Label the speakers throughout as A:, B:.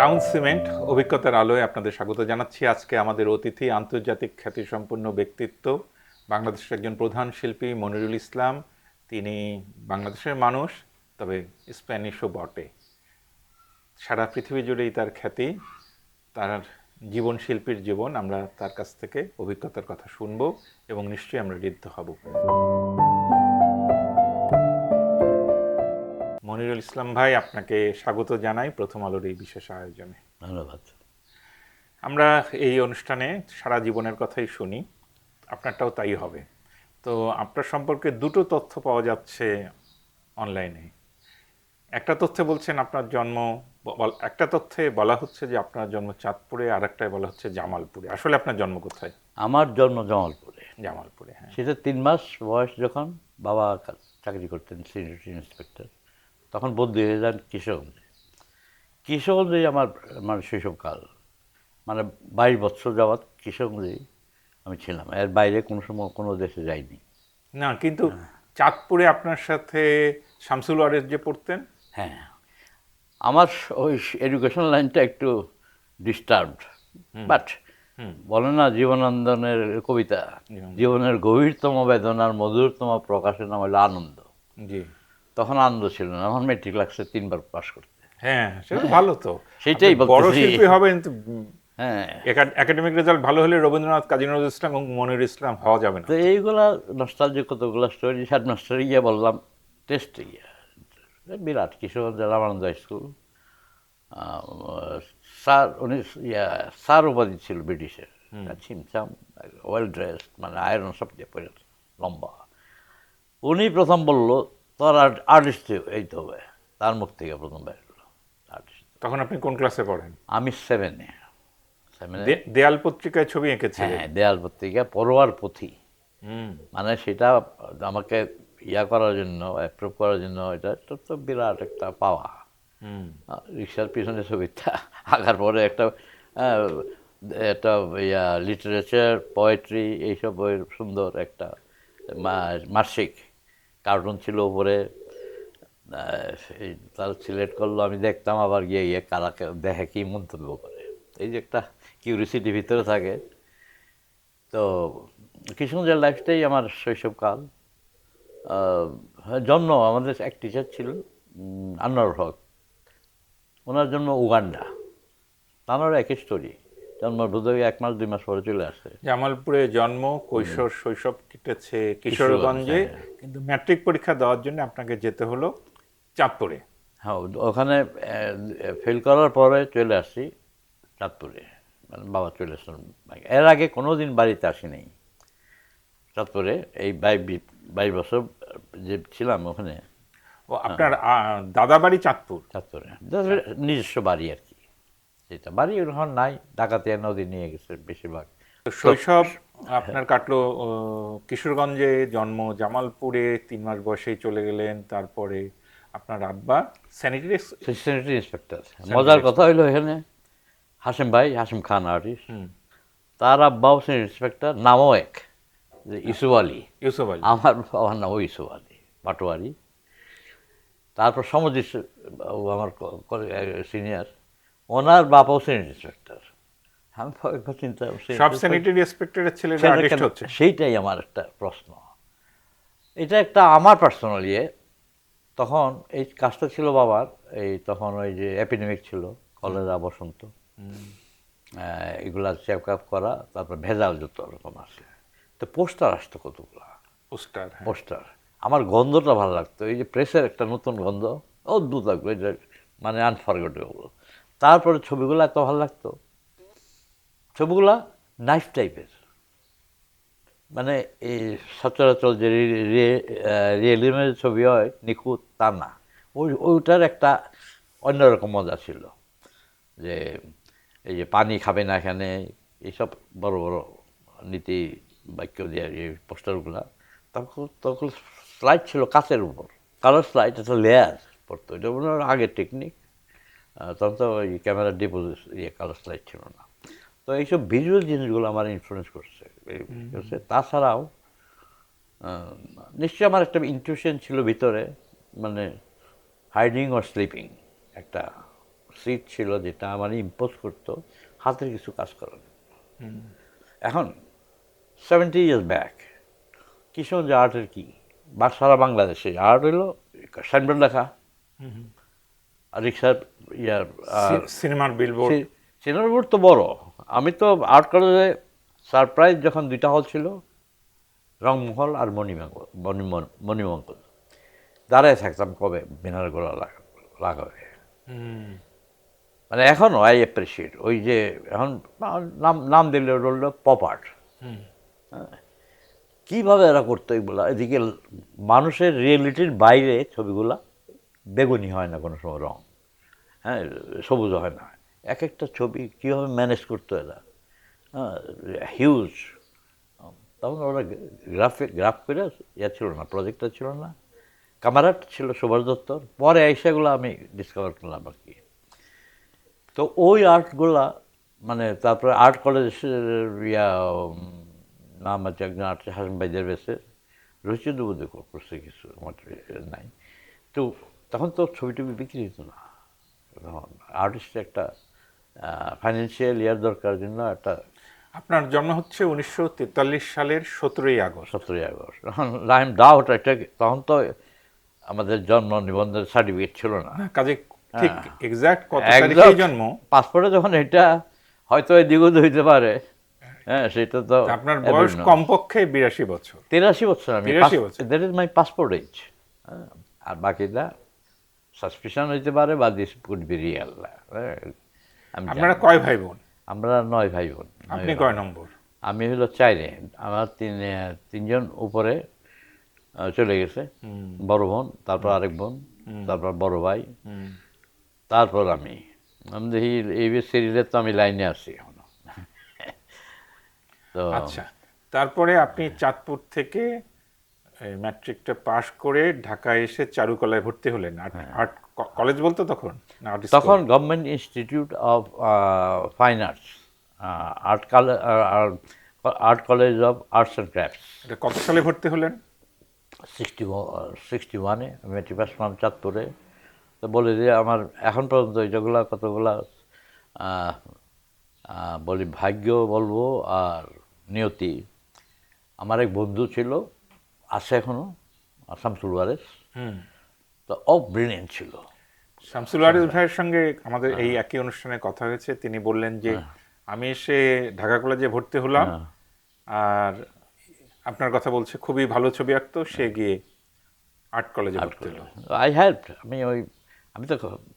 A: Crown cement অভিজ্ঞতার আলোয় আপনাদের স্বাগত জানাচ্ছি। আজকে আমাদের অতিথি আন্তর্জাতিক খ্যাতিসম্পন্ন ব্যক্তিত্ব, বাংলাদেশের একজন প্রধান শিল্পী মনিরুল ইসলাম। তিনি বাংলাদেশের মানুষ, তবে স্প্যানিশও বটে। সারা পৃথিবী জুড়েই তার খ্যাতি, তার জীবন, শিল্পীর জীবন। আমরা তার কাছ থেকে অভিজ্ঞতার কথা শুনব এবং নিশ্চয়ই আমরা ঋদ্ধ হব। মনিরুল ইসলাম ভাই, আপনাকে স্বাগত জানাই প্রথম আলোর এই বিশেষ আয়োজনে।
B: ধন্যবাদ।
A: আমরা এই অনুষ্ঠানে সারা জীবনের কথাই শুনি, আপনারটাও তাই হবে। তো আপনার সম্পর্কে দুটো তথ্য পাওয়া যাচ্ছে অনলাইনে। একটা তথ্যে বলছেন আপনার জন্ম, একটা তথ্যে বলা হচ্ছে যে আপনার জন্ম চাঁদপুরে, আর একটায় বলা হচ্ছে জামালপুরে। আসলে আপনার জন্ম কোথায়?
B: আমার জন্ম জামালপুরে।
A: জামালপুরে, হ্যাঁ।
B: সেটা 3 মাস বয়স যখন বাবা চাকরি করতেন সিনিয়র ইন্সপেক্টর, তখন বদলি হয়ে যান কিশোরগঞ্জে। কিশোরগঞ্জে আমার মানে শৈশবকাল, মানে 22 বছর যাবৎ কিশোরগঞ্জেই আমি ছিলাম। এর বাইরে কোনো সময় কোনো দেশে যাইনি।
A: না, কিন্তু চাঁদপুরে আপনার সাথে শামসুল ওয়ারেস যে পড়তেন।
B: হ্যাঁ, আমার ওই এডুকেশন লাইনটা একটু ডিস্টার্বড, বাট বলে না জীবনানন্দের কবিতা, জীবনের গভীরতম বেদনার মধুরতম প্রকাশের নাম হলো আনন্দ।
A: জি।
B: তখন আনন্দ ছিল না, আমার মেট্রিক লাগছে 3 বার পাস করতে।
A: হ্যাঁ, সেটা ভালো তো।
B: সেইটাই
A: আপনি বড়
B: বলতেছি।
A: শিল্পী হবেন কিন্তু
B: হ্যাঁ,
A: একাডেমিক রেজাল্ট ভালো হলে রবীন্দ্রনাথ, কাজী নজরুল ইসলাম এবং মনিরুল ইসলাম হওয়া যাবে না।
B: তো এইগুলা নস্টালজিক কতগুলো স্টোরি হেডমাস্টারে গিয়ে বললাম, টেস্টে গিয়ে বিরাট কিশোরগঞ্জের রামানন্দ স্কুল। স্যার উনি স্যার উপাধি ছিল ব্রিটিশের, ছিমছাম, ওয়েল ড্রেসড, মানে আয়রন সব দিয়ে পরে লম্বা। উনি প্রথম বললো তোর আর্টিস্ট এইতে হবে, তার মুখ থেকে প্রথম বের হলো আর্টিস্ট।
A: তখন আপনি কোন ক্লাসে পড়েন?
B: আমি 7-এ।
A: দেয়াল পত্রিকায় ছবি এঁকেছিলেন?
B: হ্যাঁ, দেয়াল পত্রিকা পড়ুয়ার পুঁথি,
A: হুম।
B: মানে সেটা আমাকে করার জন্য, অ্যাপ্রুভ করার জন্য, এটা তো বিরাট একটা পাওয়া। রিক্সার পিছনে ছবিটা আঁকার পরে একটা একটা লিটারেচার, পোয়েট্রি, এইসব বইয়ের সুন্দর একটা মাসিক কার্টুন ছিল উপরে। তারা সিলেক্ট করলো, আমি দেখতাম, আবার গিয়ে গিয়ে কারাকে দেখে কি মন্তব্য করে। এই যে একটা কিউরিসিটি ভিতরে থাকে। তো কিশোরগঞ্জের লাইফটাই আমার শৈশবকাল। জন্ম আমাদের এক টিচার ছিল আনোয়ার হক, ওনার জন্ম উগান্ডা। তাঁরও একই স্টোরি, জন্ম বোধহয় 1 মাস 2 মাস পরে চলে আসে।
A: জামালপুরে জন্ম, কৈশোর শৈশব কেটেছে কিশোরগঞ্জে, কিন্তু ম্যাট্রিক পরীক্ষা দেওয়ার জন্য আপনাকে যেতে হলো চাঁদপুরে।
B: হ্যাঁ, ওখানে ফেল করার পরে চলে আসি চাঁদপুরে, মানে বাবা চলে আসলাম। এর আগে কোনো দিন বাড়িতে আসিনি চাঁদপুরে। এই 22 বছর যে ছিলাম ওখানে।
A: ও, আপনার দাদা বাড়ি চাঁদপুর?
B: চাঁদপুরে নিজস্ব বাড়ি আর কি, যেটা বাড়ি ওখানে নাই, ডাকাতিয়া নদী নিয়ে গেছে বেশিরভাগ।
A: শৈশব আপনার কাটলো কিশোরগঞ্জে, জন্ম জামালপুরে, 3 মাস বয়সেই চলে গেলেন। তারপরে আপনার আব্বা স্যানিটারি
B: স্যানিটারি ইন্সপেক্টর। মজার কথা হইলো এখানে হাসিম ভাই, হাসিম খান আর্টিস্ট, তার আব্বাও স্যানিটারি ইন্সপেক্টর, নামও এক, যে ইউসুফ আলী।
A: ইউসুফ আলী।
B: আমার বাবার নামও ইউসুফ আলী, পাটোয়ারি। তারপর সমজিৎ আমার সিনিয়র, ওনার বাবাও স্যানিটারি ইন্সপেক্টর। আমি একবার চিন্তা,
A: সব স্যানিটারি ইন্সপেক্টরের ছেলেরা আর্টিস্ট হচ্ছে?
B: সেইটাই আমার একটা প্রশ্ন। এটা একটা আমার পার্সোনাল তখন এই কাজটা ছিল বাবার। এই তখন ওই যে এপিডেমিক ছিল, কলেরা, বসন্ত, এগুলা চেক আপ করা, তারপর ভেজাল যত রকম আছে। তো পোস্টার আসতো কতগুলা পোস্টার। আমার গন্ধটা ভালো লাগতো, এই যে প্রেসের একটা নতুন গন্ধ, অদ্ভুত লাগলো, এটা মানে আনফরগেটেবল। তারপরে ছবিগুলো এত ভালো লাগতো, ছবিগুলা নাইফ টাইপের, মানে এই সচরাচর যে রিয়েলিজমের ছবি হয় নিখুঁত, তা না। ওইটার একটা অন্যরকম মজা ছিল, যে এই যে পানি খাবে না এখানে, এইসব বড় বড় নীতি বাক্য দিয়ে এই পোস্টারগুলা। তখন স্লাইড ছিল কাচের উপর, কালার স্লাইড, একটা লেয়ার পড়তো। এটা ওনার আগের টেকনিক, তখন তো ওই ক্যামেরা ডিপোজিট কালার স্লাইড ছিল না। তো এইসব ভিজুয়াল জিনিসগুলো আমার ইনফ্লুয়েন্স করছে। তাছাড়াও নিশ্চয়ই আমার একটা ইনটিউশন ছিল ভিতরে, মানে হাইডিং অর স্লিপিং, একটা সিট ছিল যেটা আমার ইম্পোজ করতো হাতের কিছু কাজ করার। এখন 70 ইয়ার্স ব্যাক কিশোরগঞ্জ আর্টের কি বা সারা বাংলাদেশে আর্ট হইলো সাইনবোর্ড লেখা আর রিক্সার ইয়ার
A: সিনেমার বিলবোর্ড।
B: সিনেমার বোর্ড তো বড়। আমি তো আর্ট কলেজে সারপ্রাইজ যখন 2টা হল ছিল, রংমহল আর মণিমঙ্গল, দাঁড়ায় থাকতাম কবে ব্যানারগুলো লাগাবে। মানে এখনও আই অ্যাপ্রিসিয়েট ওই যে এখন নাম দিলে রইল পপ আর্ট। কীভাবে এরা করতো এগুলা? এদিকে মানুষের রিয়েলিটির বাইরে ছবিগুলা বেগুনি হয় না কোনো সময়, রং হ্যাঁ সবুজ হয় না। এক একটা ছবি কীভাবে ম্যানেজ করতো এরা, হ্যাঁ হিউজ। তখন ওরা গ্রাফ করে ইয়া ছিল না, প্রজেক্টটা ছিল না, ক্যামেরাট ছিল সুভাষ দত্তর। পরে এসেগুলো আমি ডিসকভার করলাম আর কি। তো ওই আর্টগুলা মানে তারপরে আর্ট কলেজ ইয়া নাম আছে একজন আর্ট হাসিম ভাইদের বেসে রচিত বোধ করছে কিছু, আমার নাই। তো তখন তো ছবি টবি বিক্রি হতো না, তখন আর্টিস্টের একটা ফাইন্যান্সিয়াল ইয়ার দরকার জন্য একটা।
A: আপনার জন্ম হচ্ছে 1943 সালের 17ই আগস্ট।
B: 17ই আগস্ট। তখন লাইম ডাউট এটা, তখন তো আমাদের জন্ম নিবন্ধনের সার্টিফিকেট ছিল না,
A: কাজে ঠিক এক্সাক্ট কত তারিখে জন্ম
B: পাসপোর্টে যখন এটা হয়তো দ্বিগুণ হইতে পারে। হ্যাঁ সেটা তো
A: আপনার বয়স কমপক্ষে 82 বছর।
B: 83 বছর আমি,
A: 83 বছর।
B: That is my passport age. আর বাকিটা সাসপিশন হইতে পারে বা দিস কুড বি রিয়েল।
A: আপনারা কয় ভাই বোন?
B: আমরা 9 ভাই বোন।
A: আপনি কয় নম্বর?
B: আমি হলো 4-এ। আমার তিনজন উপরে চলে গেছে, বড় বোন, তারপর আরেক বোন, তারপর বড় ভাই, তারপর আমি দেখি এই সিরিজে তো আমি লাইনে আছি এখনো। তো
A: আচ্ছা, তারপরে আপনি চাঁদপুর থেকে ম্যাট্রিকটা পাশ করে ঢাকায় এসে চারুকলায় ভর্তি হলেন। আর্ট কলেজ বলতো তখন?
B: তখন government institute of fine arts, art college of arts and crafts.
A: এটা কত সালে ভর্তি হলেন?
B: 61-এ আমি মেট্রিক পাস করলাম চাঁদপুরে। তো বলে যে আমার এখন পর্যন্ত যেগুলা কতগুলা বলি ভাগ্য বলবো আর নিয়তি। আমার এক বন্ধু ছিল, আছে এখনো, শামসুল ওয়ারেস। তো ব্রিলিয়েন্ট ছিল।
A: শামসুল ওয়ারেস ভাইয়ের সঙ্গে আমাদের এই একই অনুষ্ঠানে কথা হয়েছে। তিনি বললেন যে আমি এসে ঢাকা কলেজে ভর্তি হলাম, আর আপনার কথা বলছে খুবই ভালো ছবি আঁকতো, সে গিয়ে আর্ট কলেজে ভর্তি হলো।
B: I help. আমি তো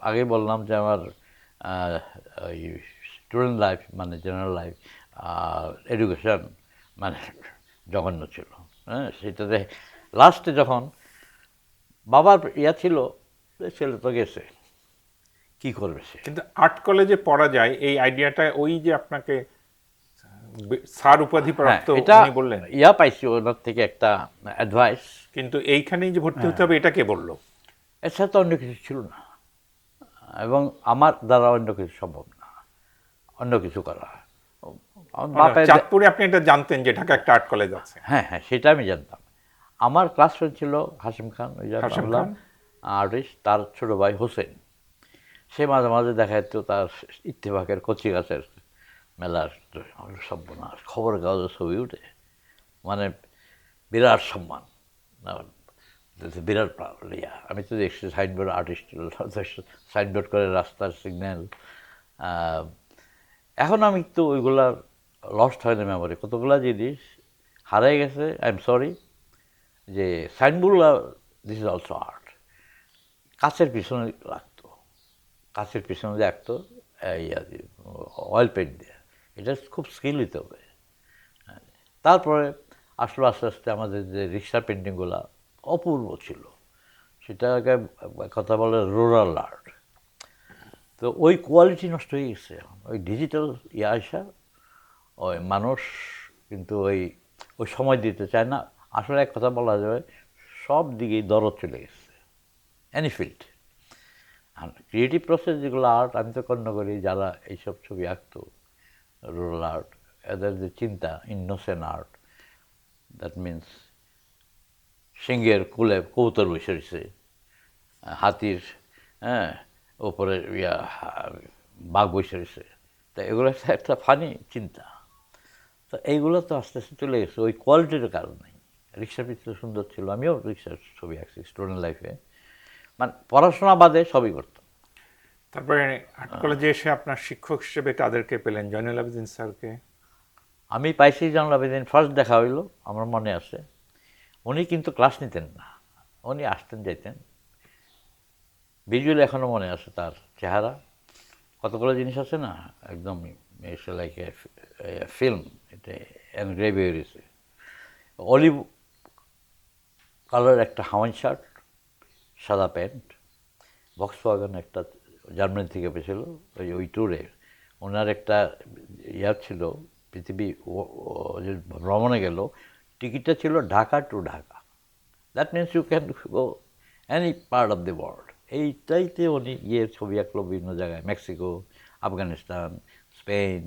B: আগে বললাম যে আমার ওই স্টুডেন্ট লাইফ মানে জেনারেল লাইফ, এডুকেশন মানে জঘন্য ছিল। হ্যাঁ সেটাতে লাস্টে যখন বাবার ইয়া ছিল, ছেলে তো গেছে, কি করবে সে।
A: কিন্তু আর্ট কলেজে পড়া যায় এই আইডিয়াটা ওই যে আপনাকে স্যার উপাধি প্রাপ্ত উনি বললেন,
B: ইয়া পাইছি ওনার থেকে একটা অ্যাডভাইস।
A: কিন্তু এইখানেই যে ভর্তি হতে হবে এটা কে বললো?
B: এছাড়া তো অন্য কিছু ছিল না, এবং আমার দ্বারা অন্য কিছু সম্ভব না, অন্য কিছু করা।
A: চাঁদপুরে আপনি এটা জানতেন যে ঢাকা একটা আর্ট কলেজ আছে?
B: হ্যাঁ হ্যাঁ সেটা আমি জানতাম। আমার ক্লাস ফ্রেন্ড ছিল হাসিম খান, ওই যে আর্টিস্ট, তার ছোট ভাই হোসেন। সে মাঝে মাঝে দেখা যেত তার ইত্তেফাকের কচি গাছের মেলার সর্বনাশ, খবরের কাগজে ছবি উঠে, মানে বিরাট সম্মান, বিরাট ইয়া। আমি তো দেখছি সাইনবোর্ড আর্টিস্ট, সাইনবোর্ড করে রাস্তার সিগন্যাল। এখন আমি তো ওইগুলার লস্ট হয় না মেমোরি, কতগুলা জিনিস হারাই গেছে। I am sorry. যে সাইনবোর্ডগুলো, দিস ইজ অলসো আর্ট। কাছের পিছনে লাগতো, কাছের পিছনে যে আঁকতো অয়েল পেন্ট দিয়ে, এটা খুব স্কিল হইতে হবে। তারপরে আসলো আস্তে আস্তে আমাদের যে রিক্সা পেন্টিংগুলো অপূর্ব ছিল, সেটাকে কথা বলে রুরাল আর্ট। তো ওই কোয়ালিটি নষ্ট হয়ে গেছে এখন ওই ডিজিটাল ইয়ে আসা। ওই মানুষ কিন্তু ওই সময় দিতে চায় না। আসলে এক কথা বলা যাবে, সব দিকেই দরদ চলে গেছে, এনি ফিল্ড। আর ক্রিয়েটিভ প্রসেস যেগুলো আর্ট, আমি তো কর্ণ করি যারা এইসব ছবি আঁকতো, রুরাল আর্ট, এদের যে চিন্তা, ইনোসেন্ট আর্ট, দ্যাট মিনস সিংহের কুলে কবুতর বসে রয়েছে, হাতির ওপরে বাঘ বসে রয়েছে। তো এগুলো একটা ফানি চিন্তা। তো এইগুলো তো আস্তে আস্তে চলে গেছে ওই কোয়ালিটির কারণে। রিক্সার পিছনে সুন্দর ছিল, আমিও রিক্সার ছবি আঁকছি স্টুডেন্ট লাইফে, মানে পড়াশোনা বাদে সবই করতাম।
A: তারপরে আর্ট কলেজে এসে আপনার শিক্ষক হিসেবে কাদেরকে পেলেন? জয়নুল আবেদিন স্যারকে?
B: আমি পাইছি জয়নুল আবেদিন, ফার্স্ট দেখা হইলো আমার মনে আছে। উনি কিন্তু ক্লাস নিতেন না, উনি আসতেন যাইতেন। ভিজুয়ালি এখনও মনে আছে তার চেহারা। কতগুলো জিনিস আছে না একদম লাইক ফিল্ম, এটা এনগ্রেভ হয়ে গেছে। অলিভ কালার একটা হাওয়াই শার্ট, সাদা প্যান্ট, ভক্সওয়াগন একটা জার্মানি থেকে পেয়েছিল ওই ট্যুরে। ওনার একটা ছিল পৃথিবী যে ভ্রমণে গেল, টিকিটটা ছিল Dhaka to Dhaka. That means you can go any part of the world. এইটাইতে উনি গিয়ে ছবি আঁকলো বিভিন্ন জায়গায়, মেক্সিকো, আফগানিস্তান, স্পেন,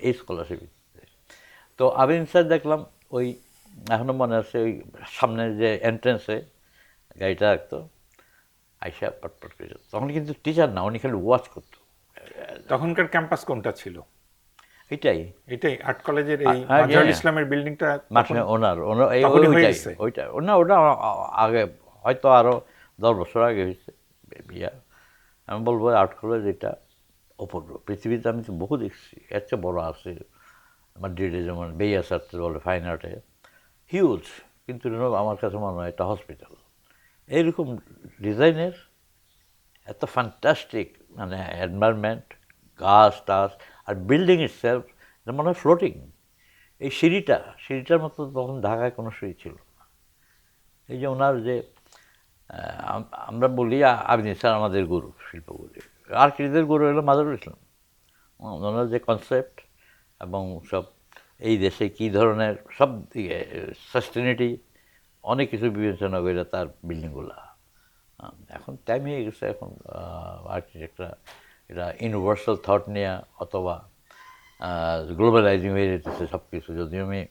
B: এই স্কলারশিপ। তো আবিন স্যার দেখলাম ওই এখনও মনে আছে ওই সামনের যে এন্ট্রেন্সে গাড়িটা রাখতো, আইসা পটপট করে যেত। তখন কিন্তু টিচার না, উনি খালি ওয়াচ করতো।
A: তখনকার ক্যাম্পাস কোনটা ছিল?
B: এটাই
A: এটাই আর্ট কলেজের এই
B: হ্যাঁ,
A: মাজহারুল
B: হ্যাঁ।
A: ইসলামের বিল্ডিংটা?
B: মাঠে ওনার
A: তখনই হয়ে
B: ওইটাই
A: গেছে?
B: ওইটা ওনা ওটা আগে হয়তো আরও 10 বছর আগে হয়েছে বিয়া। আমি বলবো আর্ট কলেজ এটা অপূর্ব। পৃথিবীতে আমি তো বহু দেখছি, এর চেয়ে বড় আছে মাদ্রিদে, যেমন বেইয়া সার্তে বলে ফাইন আর্টে, হিউজ। কিন্তু আমার কাছে মনে হয় এটা হসপিটাল। এইরকম ডিজাইনের এত ফ্যান্টাস্টিক মানে এনভায়রনমেন্ট, গাছ টাছ, আর বিল্ডিং ইটসেলফ মনে হয় ফ্লোটিং। এই সিঁড়িটার মতো তখন ঢাকায় কোনো সিঁড়ি ছিল না। এই যে ওনার যে আমরা বলি আবিদিন স্যার আমাদের গুরু, শিল্পগুরু। আর্কিটেক্টদের গুরু হলো মাজহারুল ইসলাম। ওনার যে কনসেপ্ট এবং সব এই দেশে কী ধরনের সব দিকে সাস্টেনিটি অনেক কিছু বিবেচনা করে তার বিল্ডিংগুলা। এখন টাইম হয়ে গেছে, এখন আর্কিটেক্টরা এটা ইউনিভার্সাল থট নিয়ে অথবা গ্লোবালাইজিং হয়ে যেতেছে সব কিছু। যদিও আমি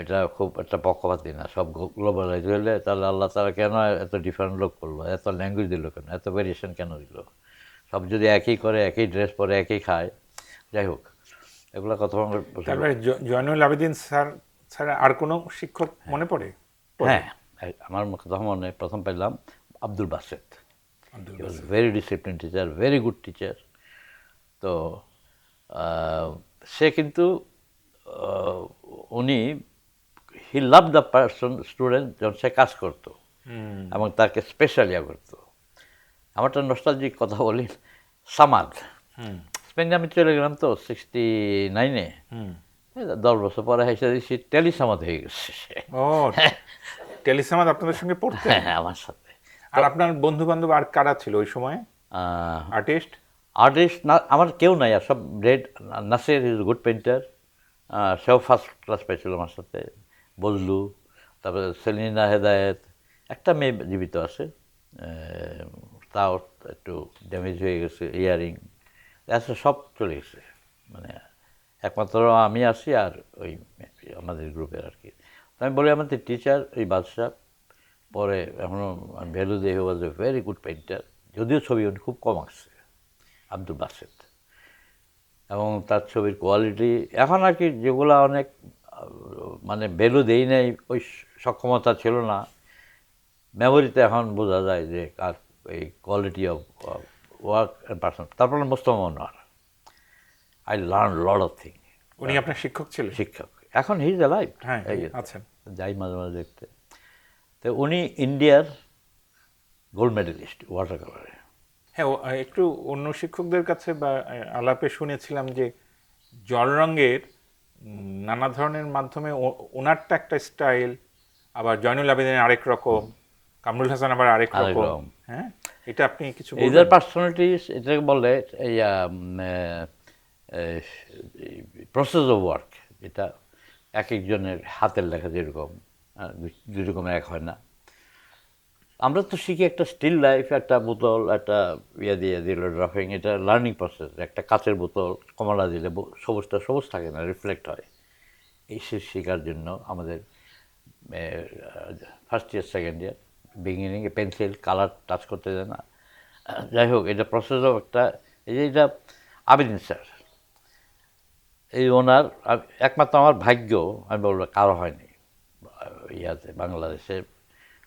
B: এটা খুব একটা পক্ষপাতী না, সব গ্লোবালাইজ হলে তাহলে আল্লাহ তারা কেন এত ডিফারেন্ট লোক করলো, এত ল্যাঙ্গুয়েজ দিল কেন, এত ভেরিয়েশন কেন দিল? সব যদি একই করে, একই ড্রেস পরে, একই খায়, যাই হোক এগুলো কথা।
A: তারপরে জয়নুল আবেদিন স্যার ছাড়া আর কোনো শিক্ষক মনে পড়ে?
B: হ্যাঁ, আমার কথা মনে প্রথম পেলাম Abdul Baset. Very discipline teacher, very good teacher. তো সে কিন্তু উনি হি লাভ দ্য পার্সন স্টুডেন্ট যখন সে কাজ করতো এবং তাকে স্পেশাল ইয়া করতো। আমার একটা নস্টালজিক কথা বলি, সামাদ স্পেনে আমি চলে গেলাম তো 69-এ, 10 বছর পরে হেসে দিচ্ছি টেলিসামাদ হয়ে গেছে সে।
A: ও, টেলিসামাদ আপনাদের সঙ্গে পড়তেন?
B: হ্যাঁ, আমার সাথে।
A: আর আপনার বন্ধু বান্ধব আর কারা ছিল ওই সময় আর্টিস্ট?
B: আর্টিস্ট না আমার কেউ নাই, আর সব red. Nasir is good painter, সেও ফার্স্ট ক্লাস পেয়েছিল আমার সাথে। বজলু, তারপরে সেলিনা হেদায়েত, একটা মেয়ে জীবিত আছে, তাও একটু ড্যামেজ হয়ে গেছে, ইয়ারিং আছে, সব চলে গেছে। মানে একমাত্র আমি আছি আর ওই আমাদের গ্রুপের আর কি। তো আমি বলি আমাদের টিচার এই বাদশাহ, পরে এখনও ভ্যালু দিয়ে ওয়াজ এ ভেরি গুড পেন্টার, যদিও ছবি উনি খুব কম আঁকছে, আব্দুল বাসেত। এবং তার ছবির কোয়ালিটি এখন আর কি যেগুলো অনেক মানে ভ্যালু দেই নাই, ওই সক্ষমতা ছিল না, মেমোরিতে এখন বোঝা যায় যে কার এই quality of work and person. তারপরে Mustafa Monwar, I learn lot of thing.
A: উনি আপনার শিক্ষক ছিলেন?
B: শিক্ষক, এখন হি ইজ অ্যালাইভ।
A: হ্যাঁ, আছেন।
B: যাই মাঝে মাঝে দেখতে। তো উনি ইন্ডিয়ার গোল্ড মেডেলিস্ট ওয়াটার কালারে।
A: হ্যাঁ, একটু অন্য শিক্ষকদের কাছে বা আলাপে শুনেছিলাম যে জল রঙের নানা ধরনের মাধ্যমে ওনারটা একটা স্টাইল, আবার জয়নুল আবেদিনের আরেক রকম, কামরুল হাসান আবার আরেক রকম। হ্যাঁ, এটা আপনি কিছু বলবেন?
B: এদের পার্সোনালিটিস এটাকে বলে এই প্রসেস অফ ওয়ার্ক, যেটা এক একজনের হাতের লেখা যেরকম দুই রকম এক হয় না। আমরা তো শিখি একটা স্টিল লাইফ, একটা বোতল, একটা ইয়ে দিয়ে দিল ড্রাফিং, এটা লার্নিং প্রসেস। একটা কাচের বোতল কমলা দিলে সবুজটা সবুজ থাকে না, রিফ্লেক্ট হয়। এই শেখার জন্য আমাদের ফার্স্ট ইয়ার সেকেন্ড ইয়ার বিগিনিংয়ে পেন্সিল কালার টাচ করতে দেয় না, যাই হোক, এটা প্রসেসও একটা, এই যে এটা আবেদিন স্যার, এই ওনার একমাত্র আমার ভাগ্য, আমি বলবো কারো হয়নি ইয়াতে বাংলাদেশে।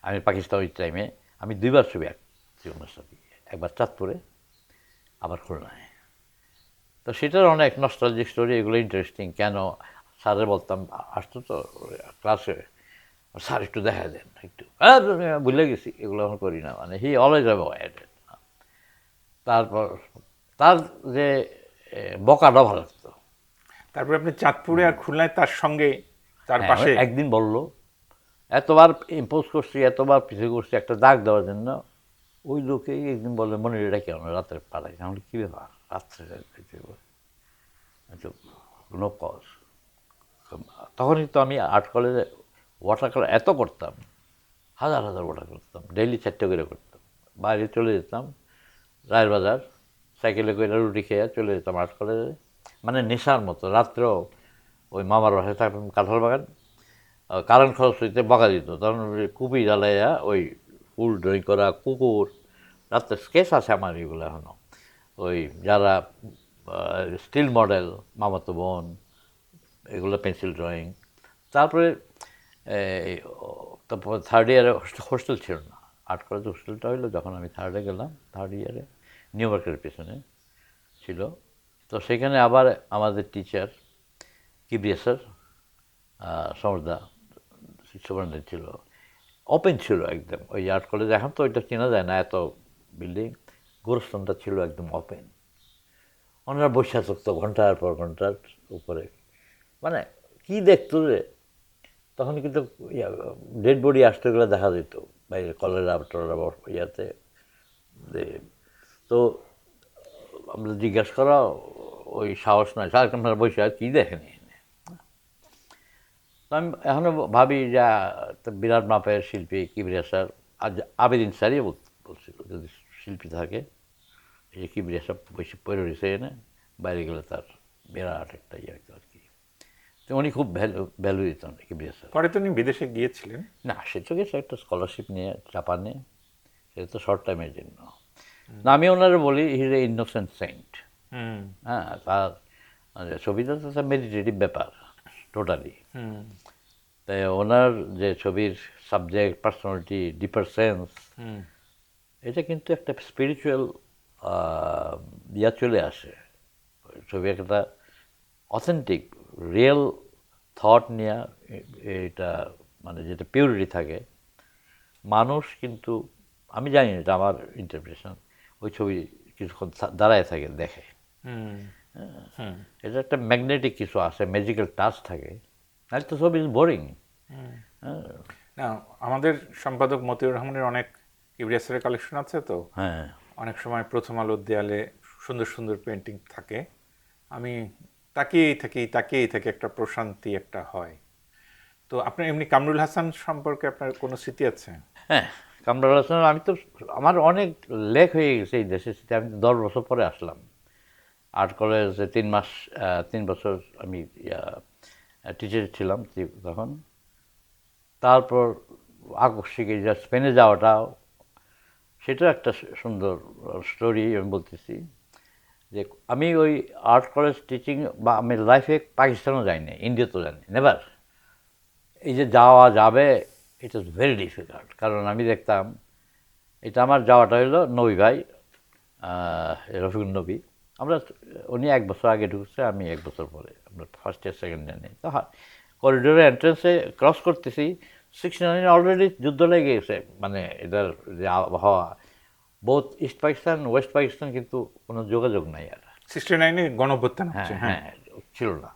B: আমি পাকিস্তান ওই টাইমে আমি 2বার ছবি আঁকছি ওনার সাথে, একবার চাঁদপুরে, আবার খুলনায়। তো সেটার অনেক নস্টালজিক স্টোরি, এগুলো ইন্টারেস্টিং। কেন স্যারে বলতাম, আসতো তো ক্লাসে, স্যার একটু দেখা দেন একটু, ভুলে গেছি, এগুলো এখন করি না, মানে হি অলওয়েজ অ্যাভয়েড। তারপর তার যে বকাটা ভালো লাগতো।
A: তারপরে আপনি চাঁদপুরে আর খুলনায় তার সঙ্গে তার
B: হ্যাঁ,
A: পাশে
B: একদিন বললো, এতবার ইম্পোজ করছি, এতবার পিছিয়ে করছি একটা দাগ দেওয়ার জন্য, ওই লোকেই একদিন বলে, মনে এটা কেন রাত্রে পাঠাই? আমি কী ব্যাপার রাত্রে? No cause. তখনই তো আমি আর্ট কলেজে ওয়াটার কালার এত করতাম, হাজার হাজার ওয়াটার করতাম, ডেইলি 4টে করে করতাম। বাইরে চলে যেতাম, রায়ের বাজার, সাইকেলে করে রুটি খেয়ে চলে যেতাম আর্ট কলেজে, মানে নেশার মতো। রাত্রেও ওই মামার বাসায় থাকতাম, কাঁঠাল বাগান, কারেন্ট খরচ হইতে বকা দিত, তখন কুপি জ্বালাইয়া ওই ফুল ড্রয়িং করা, কুকুর, রাত্রে স্কেচ আছে আমার এগুলো এখনও, ওই যারা স্টিল মডেল, মামাতো বোন, এগুলো পেন্সিল ড্রয়িং। তারপরে তারপর থার্ড ইয়ারে হোস্টেল ছিল না, আর্ট কলেজ হোস্টেলটা হইলো যখন আমি থার্ডে গেলাম, থার্ড ইয়ারে নিউ মার্কেটের পেছনে ছিল। তো সেখানে আবার আমাদের টিচার কিবরিয়া স্যার, সমরদা সুপারিনটেন্ডেন্ট ছিল, ওপেন ছিল একদম। ওই আর্ট কলেজ এখন তো ওইটা চেনা যায় না, এত বিল্ডিং, গোরস্থানটা ছিল একদম ওপেন। ওনারা বসে থাকতো ঘন্টার পর ঘন্টার উপরে, মানে কি দেখতো রে, তখন কিন্তু ডেড বডি আসতে গেলে দেখা যেত বাইরে, কলেরা টলেরা ইয়াতে। তো আমরা জিজ্ঞাসা করা ওই সাহস নয়, সারা আপনারা বসে আর কী দেখেনি। তো আমি এখনও ভাবি যে বিরাট মাপের শিল্পী কিবরিয়া স্যার, আজ আবেদিন স্যারই বলছিল যদি শিল্পী থাকে, এই যে কিবরিয়া স্যার বসে পড়ে রয়েছে এনে, বাইরে গেলে তার বিরাট একটা ইয়ে আর কি। তো উনি খুব ভ্যালু দিতেন কিবরিয়া স্যার।
A: পরে তো উনি বিদেশে গিয়েছিলেন।
B: না, সে তো গেছে একটা স্কলারশিপ নিয়ে জাপানে, সেটা তো শর্ট টাইমের জন্য। না, আমি ওনারা বলি হিজ এ ইনোসেন্ট সেন্ট। হ্যাঁ, তার ছবিটা তো মেডিটেটিভ ব্যাপার টোটালি। তাই ওনার যে ছবির সাবজেক্ট, পার্সোনালিটি, ডিপার সেন্স, এটা কিন্তু একটা স্পিরিচুয়াল ইয়া চলে আসে। ছবি একটা অথেন্টিক রিয়েল থট নিয়ে, এটা মানে যেটা পিউরিটি থাকে, মানুষ কিন্তু, আমি জানি না, এটা আমার ইন্টারপ্রিটেশন, ওই ছবি কিছুক্ষণ দাঁড়ায় থাকে দেখে, এটা একটা ম্যাগনেটিক কিছু আসে, ম্যাজিক্যাল টাচ থাকে, নাহলে তো ছবি ইজ বোরিং।
A: না, আমাদের সম্পাদক মতিউর রহমানের অনেক কিবরিয়া স্যারের কালেকশন আছে তো,
B: হ্যাঁ,
A: অনেক সময় প্রথম আলোর দেয়ালে সুন্দর সুন্দর পেন্টিং থাকে, আমি তাকিয়েই থাকি, একটা প্রশান্তি একটা হয়। তো আপনার এমনি কামরুল হাসান সম্পর্কে আপনার কোনো স্মৃতি আছে?
B: হ্যাঁ, কামরুল হাসান, আমি তো, আমার অনেক লেখ হয়ে গেছে এই দেশের সাথে। আমি তো 10 বছর পরে আসলাম আর্ট কলেজে, 3 বছর আমি টিচার ছিলাম তখন। তারপর আকস্মিক এই যে স্পেনে যাওয়াটাও, সেটা একটা সুন্দর স্টোরি আমি বলতেছি। যে আমি ওই আর্ট কলেজ টিচিং, বা আমি লাইফে পাকিস্তানও যাইনি, ইন্ডিয়াতেও যাইনি, নেভার। এই যে যাওয়া যাবে, ইট ইজ ভেরি ডিফিকাল্ট। কারণ আমি দেখতাম, এটা আমার যাওয়াটা হলো নবী ভাই, রফিকুল নবী, আমরা, উনি 1 বছর আগে ঢুকছে, আমি 1 বছর পরে, আমরা ফার্স্ট ইয়ার সেকেন্ড ইয়ার নেই। তো করিডোরে এন্ট্রেন্সে ক্রস করতেছি, 69 অলরেডি যুদ্ধ লেগে গেছে, মানে এটার যে আবহাওয়া, both east Pakistan West Pakistan, কিন্তু কোনো যোগাযোগ নাই আর।
A: 69-এ গণঅভ্যুত্থান হচ্ছে।
B: হ্যাঁ, ছিল না।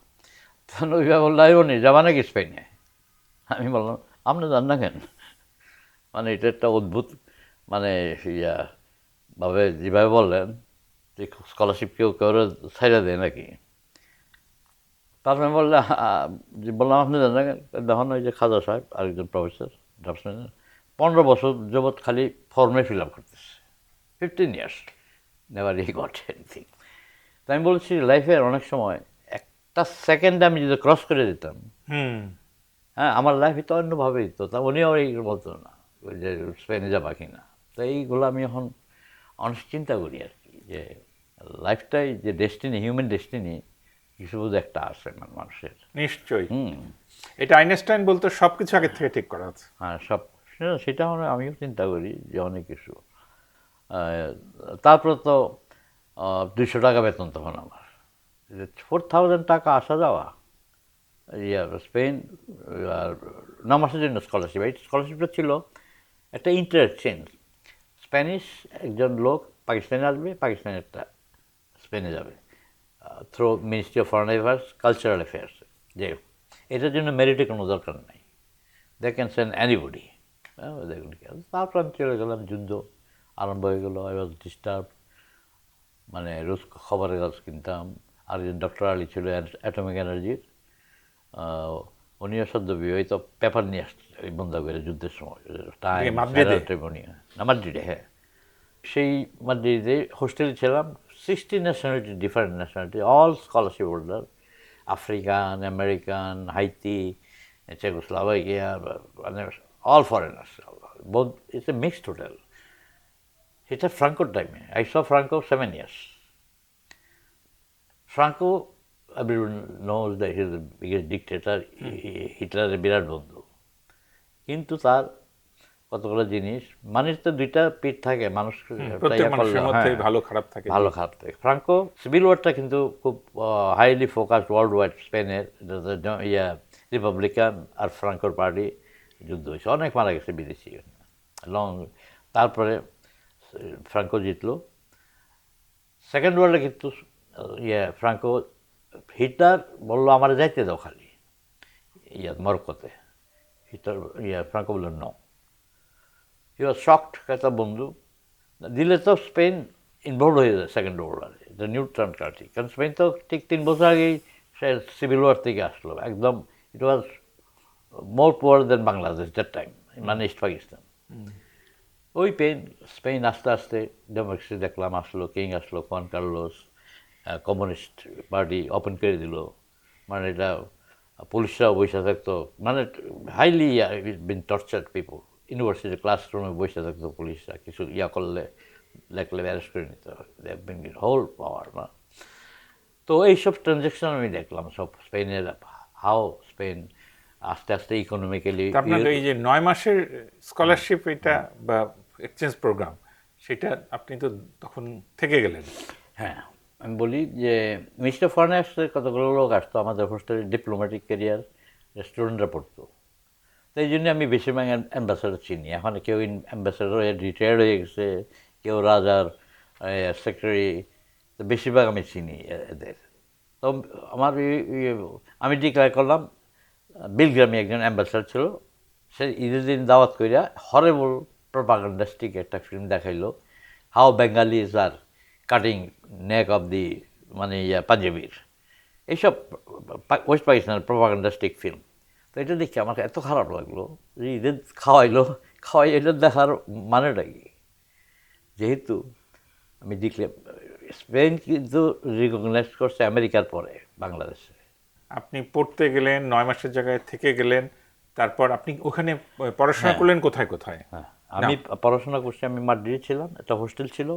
B: তখন ওই বললো, উনি যাবা নাকি স্পেনে? আমি বললাম, আপনি জান না কেন? মানে এটা একটা অদ্ভুত, মানে ইয়া ভাবে যেভাবে বললেন যে স্কলারশিপ কেউ ছাইড়া দেয় নাকি। তারপরে বললাম আপনি জান না কেন? দেখুন ওই যে খাজা সাহেব, আরেকজন প্রফেসর ড্রাফটসম্যানের, 15 বছর যাবৎ খালি ফর্মে ফিল আপ করতেছে, 15 years, never he got anything. তো আমি বলছি, লাইফের অনেক সময় একটা সেকেন্ডে আমি যদি ক্রস করে দিতাম, হ্যাঁ, আমার লাইফে তো অন্যভাবে দিত। তা উনিও এই বলতো না ওই যে স্পেনে যাবা কিনা। তো এইগুলো আমি এখন অনেক চিন্তা করি আর কি, যে লাইফটাই যে ডেস্টিনি, হিউম্যান ডেস্টিনি, কিছু বোধ একটা আছে মানুষের।
A: নিশ্চয়ই। এটা আইনস্টাইন বলতো সবকিছু আগে থেকে ঠিক করা আছে।
B: হ্যাঁ, সেটা আমিও চিন্তা করি যে অনেক কিছু। তারপর তো 200 টাকা বেতন তখন আমার, 4000 টাকা আসা যাওয়া, স্পেন। আর 9 মাসের জন্য স্কলারশিপ। এই স্কলারশিপটা ছিল একটা ইন্টার এক্সচেঞ্জ। স্প্যানিশ একজন লোক পাকিস্তানে আসবে, পাকিস্তানেরটা স্পেনে যাবে, through ministry of foreign affairs, cultural affairs. যে এটার জন্য মেরিটে কোনো দরকার নাই, দে ক্যান সেন্ড এনিবডি। দেখুন কি, তারপর আমি চলে গেলাম, যুদ্ধ আরম্ভ হয়ে গেলো। আই ওয়াজ ডিস্টার্ব, মানে রোজ খবরের কাগজ কিনতাম। আর একজন ডক্টর আলী ছিল অ্যাটমিক এনার্জির, উনিও সদ্য বিবাহিত, পেপার নিয়ে আসছে এই বন্ধ করে যুদ্ধের সময়, টাইম, মাদ্রিদে। হ্যাঁ, সেই মাদ্রিদে হোস্টেলে ছিলাম। 60 nationality, different nationality, all scholarship holder, African, American, Haiti, Czechoslovakia, মানে all foreigners. Both, it's a mixed hotel. সেটা ফ্রাঙ্কোর টাইমে। I saw Franco 7 years. Franco, everyone knows that he is the biggest dictator, হিটলারের বিরাট বন্ধু। কিন্তু তার কতগুলো জিনিস, মানুষ তো দুইটা পিঠ থাকে, মানুষ
A: প্রত্যেক মানুষের মধ্যেই ভালো খারাপ থাকে।
B: ভালো খারাপ থাকে। ফ্রাঙ্কো সিভিল ওয়ারটা কিন্তু খুব হাইলি ফোকাসড ওয়ার্ল্ড ওয়াইড। স্পেনের রিপাবলিকান আর ফ্রাঙ্কোর পার্টি যুদ্ধ হয়েছে, অনেক মারা গেছে বিদেশি লং। তারপরে ফ্রাঙ্কো জিতলো। সেকেন্ড ওয়ার্ল্ডে কিন্তু ফ্রাঙ্কো, হিটলার বললো আমার যাইতে দাও খালি মরক্কোতে। হিটলার ফ্রাঙ্কো বললো ন। হি ওয়াজ শকড, একটা বন্ধু দিলে তো স্পেন ইনভলভ হয়ে যায় সেকেন্ড ওয়ার্ল্ড, এটা নিউট্রাল কান্ট্রি। কারণ স্পেন তো ঠিক 3 বছর আগেই সে সিভিল ওয়ার থেকে আসলো, একদম। It was more poor than Bangladesh that time, মানে ইস্ট পাকিস্তান। ওই স্পেন আস্তে আস্তে ডেমোক্রেসি দেখলাম, আসলো কিং, আসলো Juan Carlos, communist party open করে দিল। মানে এটা পুলিশরাও বসে থাকতো, মানে highly been tortured people. University ক্লাসরুমে বসে থাকতো পুলিশরা, কিছু করলে দেখলে অ্যারেস্ট করে নিতে হবে, হোল পাওয়ার না। তো এইসব ট্রানজ্যাকশন আমি দেখলাম সব স্পেনের, হাও স্পেন আস্তে আস্তে ইকোনমিক্যালি।
A: আপনার এই যে 9 মাসের স্কলারশিপ, এটা বা এক্সচেঞ্জ প্রোগ্রাম, সেটা আপনি তো তখন থেকে গেলেন।
B: হ্যাঁ, আমি বলি যে মিনিস্টার ফরেন অ্যাফেয়ার্সের কতগুলো লোক আসতো আমাদের হোস্টেলে, ডিপ্লোম্যাটিক ক্যারিয়ার স্টুডেন্টরা পড়তো। তো এই জন্য আমি বেশিরভাগ অ্যাম্বাসাডার চিনি। এখন কেউ অ্যাম্বাসাডার হয়ে রিটায়ার্ড হয়ে গেছে, কেউ রাজার সেক্রেটারি, তো বেশিরভাগ আমি চিনি এদের। তো আমার আমি ডিক্লেয়ার করলাম। বেলগ্রামে একজন অ্যাম্বাসাডার ছিল, সে ঈদের দিন দাওয়াত করিয়া হরেবল প্রপাগান্ডাস্টিক একটা ফিল্ম দেখাইলো, how Bengalis are cutting neck of the, মানে পাঞ্জাবির, এইসব ওয়েস্ট পাকিস্তানের প্রপাগান্ডাস্টিক ফিল্ম। তো এটা দেখে আমার এত খারাপ লাগলো যে ঈদের খাওয়াই এটা দেখার মানেটা কি? যেহেতু আমি দেখলে স্পেন কিন্তু রিকগনাইজ করছে আমেরিকার পরে বাংলাদেশে।
A: আপনি পড়তে গেলেন, 9 মাসের জায়গায় থেকে গেলেন, তারপর আপনি ওখানে পড়াশোনা করলেন কোথায় কোথায়?
B: হ্যাঁ, আমি পড়াশোনা করছি, আমি মাদ্রিদে ছিলাম, একটা হোস্টেল ছিল,